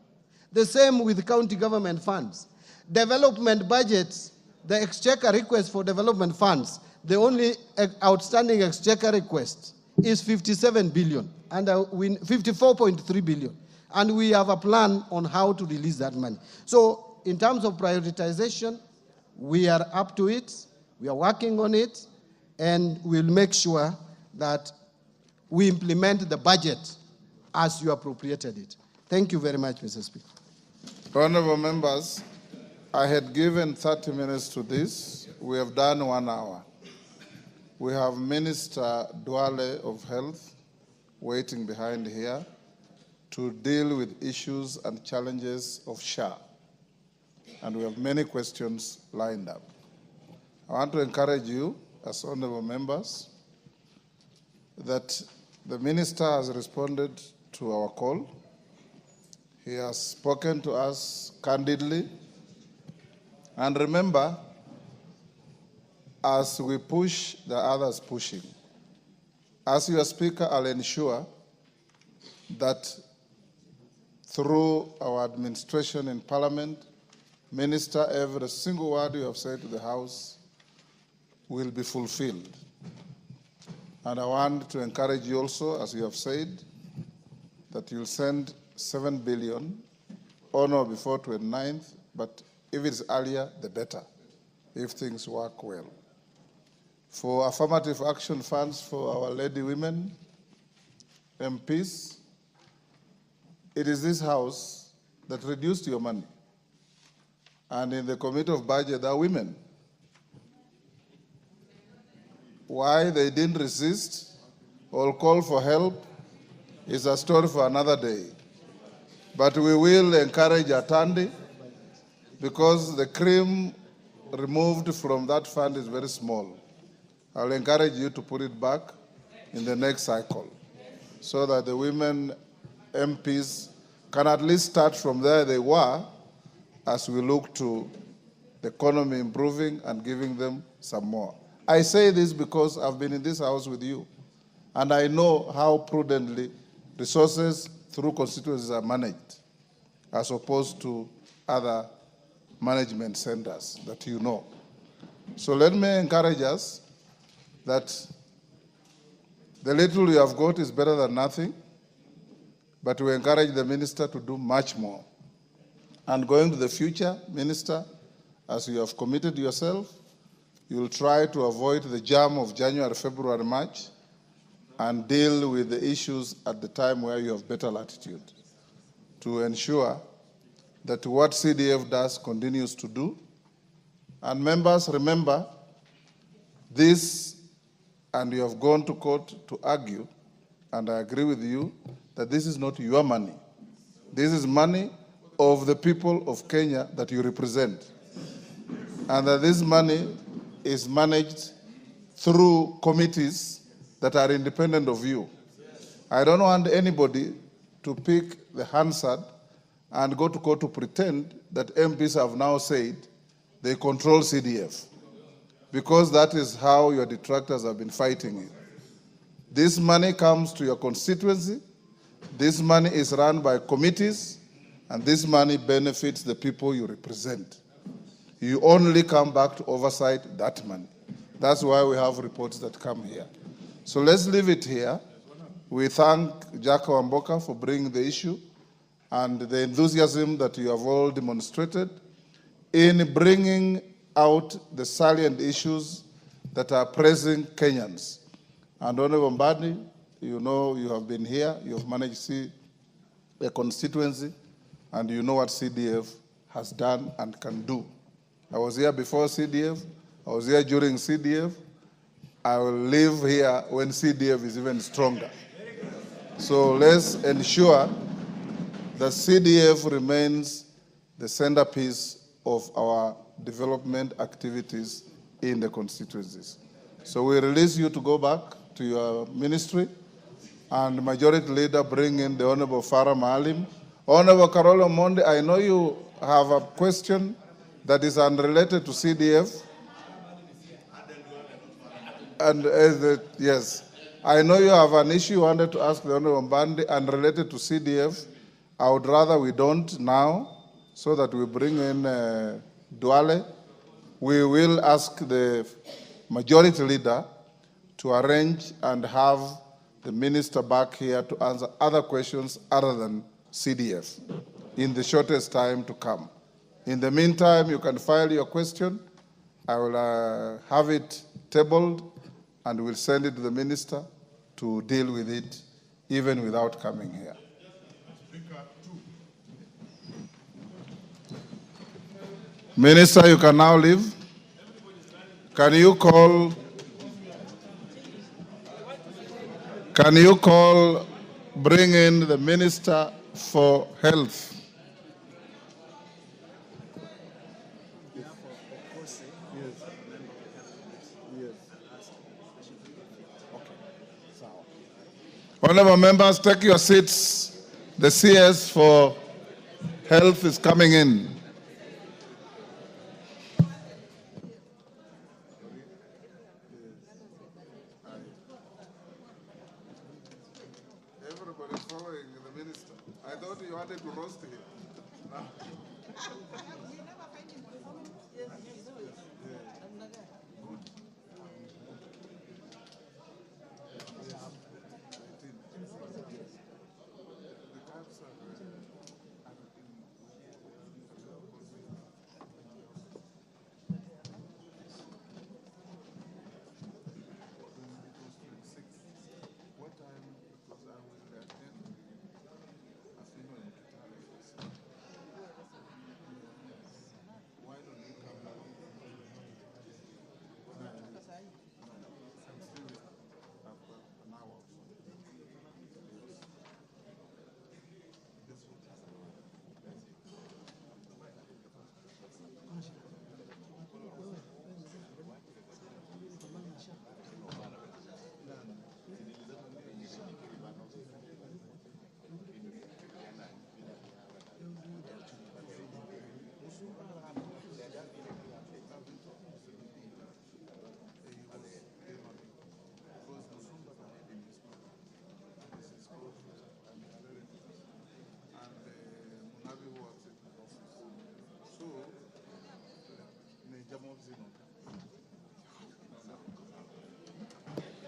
The same with county government funds. Development budgets, the exchequer request for development funds, the only outstanding exchequer request is 57 billion, and 54.3 billion. And we have a plan on how to release that money. So in terms of prioritization, we are up to it, we are working on it, and we'll make sure that we implement the budget as you appropriated it. Thank you very much, Mr. Speaker. Honorable members, I had given 30 minutes to this. We have done 1 hour. We have Minister Duale of Health waiting behind here to deal with issues and challenges of SHA. And we have many questions lined up. I want to encourage you, as honorable members, that the minister has responded to our call. He has spoken to us candidly. And remember, as we push, the others pushing. As your speaker, I'll ensure that through our administration in Parliament, Minister, every single word you have said to the House will be fulfilled. And I want to encourage you also, as you have said, that you'll send 7 billion on or before 29th, but if it's earlier, the better, if things work well. For affirmative action funds for our lady women, MPs, it is this House that reduced your money. And in the Committee of Budget, there are women. Why they didn't resist or call for help is a story for another day. But we will encourage Atandi, because the cream removed from that fund is very small. I'll encourage you to put it back in the next cycle so that the women MPs can at least start from there they were as we look to the economy improving and giving them some more. I say this because I've been in this House with you, and I know how prudently resources through constituencies are managed as opposed to other management centers that you know. So let me encourage us that the little you have got is better than nothing, but we encourage the minister to do much more. And going to the future, Minister, as you have committed yourself, you will try to avoid the jam of January, February, March, and deal with the issues at the time where you have better latitude to ensure that what CDF does continues to do. And members, remember this, and you have gone to court to argue, and I agree with you that this is not your money. This is money of the people of Kenya that you represent, and that this money is managed through committees that are independent of you. I don't want anybody to pick the Hansard and go to court to pretend that MPs have now said they control CDF, because that is how your detractors have been fighting you. This money comes to your constituency, this money is run by committees, and this money benefits the people you represent. You only come back to oversight that money. That's why we have reports that come here. So let's leave it here. We thank Jack Wamboka for bringing the issue and the enthusiasm that you have all demonstrated in bringing out the salient issues that are pressing Kenyans. And Honorable Mbadi, you know you have been here, you have managed to see a constituency, and you know what CDF has done and can do. I was here before CDF, I was here during CDF, I will live here when CDF is even stronger. So let's ensure that CDF remains the centerpiece of our development activities in the constituencies. So we release you to go back to your ministry, and Majority Leader bring in the Honorable Farah Maalim. Honorable Carolo Monde, I know you have a question that is unrelated to CDF. And yes, I know you have an issue you wanted to ask the Honorable Mbadi unrelated to CDF. I would rather we don't now, so that we bring in Duale. We will ask the Majority Leader to arrange and have the minister back here to answer other questions other than CDF in the shortest time to come. In the meantime, you can file your question. I will have it tabled and we'll send it to the minister to deal with it even without coming here. Minister, you can now leave. Can you call bring in the Minister for Health? Honorable members, take your seats. The CS for Health is coming in. Everybody's following the minister. I thought you wanted to roast him.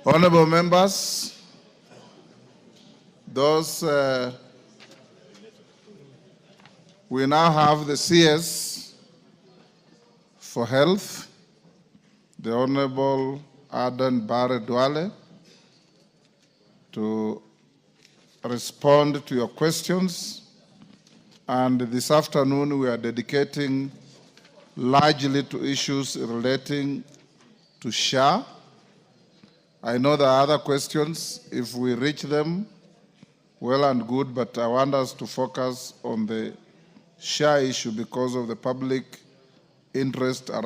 Honorable members, we now have the CS for Health, the Honorable Adan Bare Duale. to respond to your questions. And this afternoon, we are dedicating largely to issues relating to SHA. I know there are other questions. If we reach them, well and good, but I want us to focus on the SHA issue because of the public interest around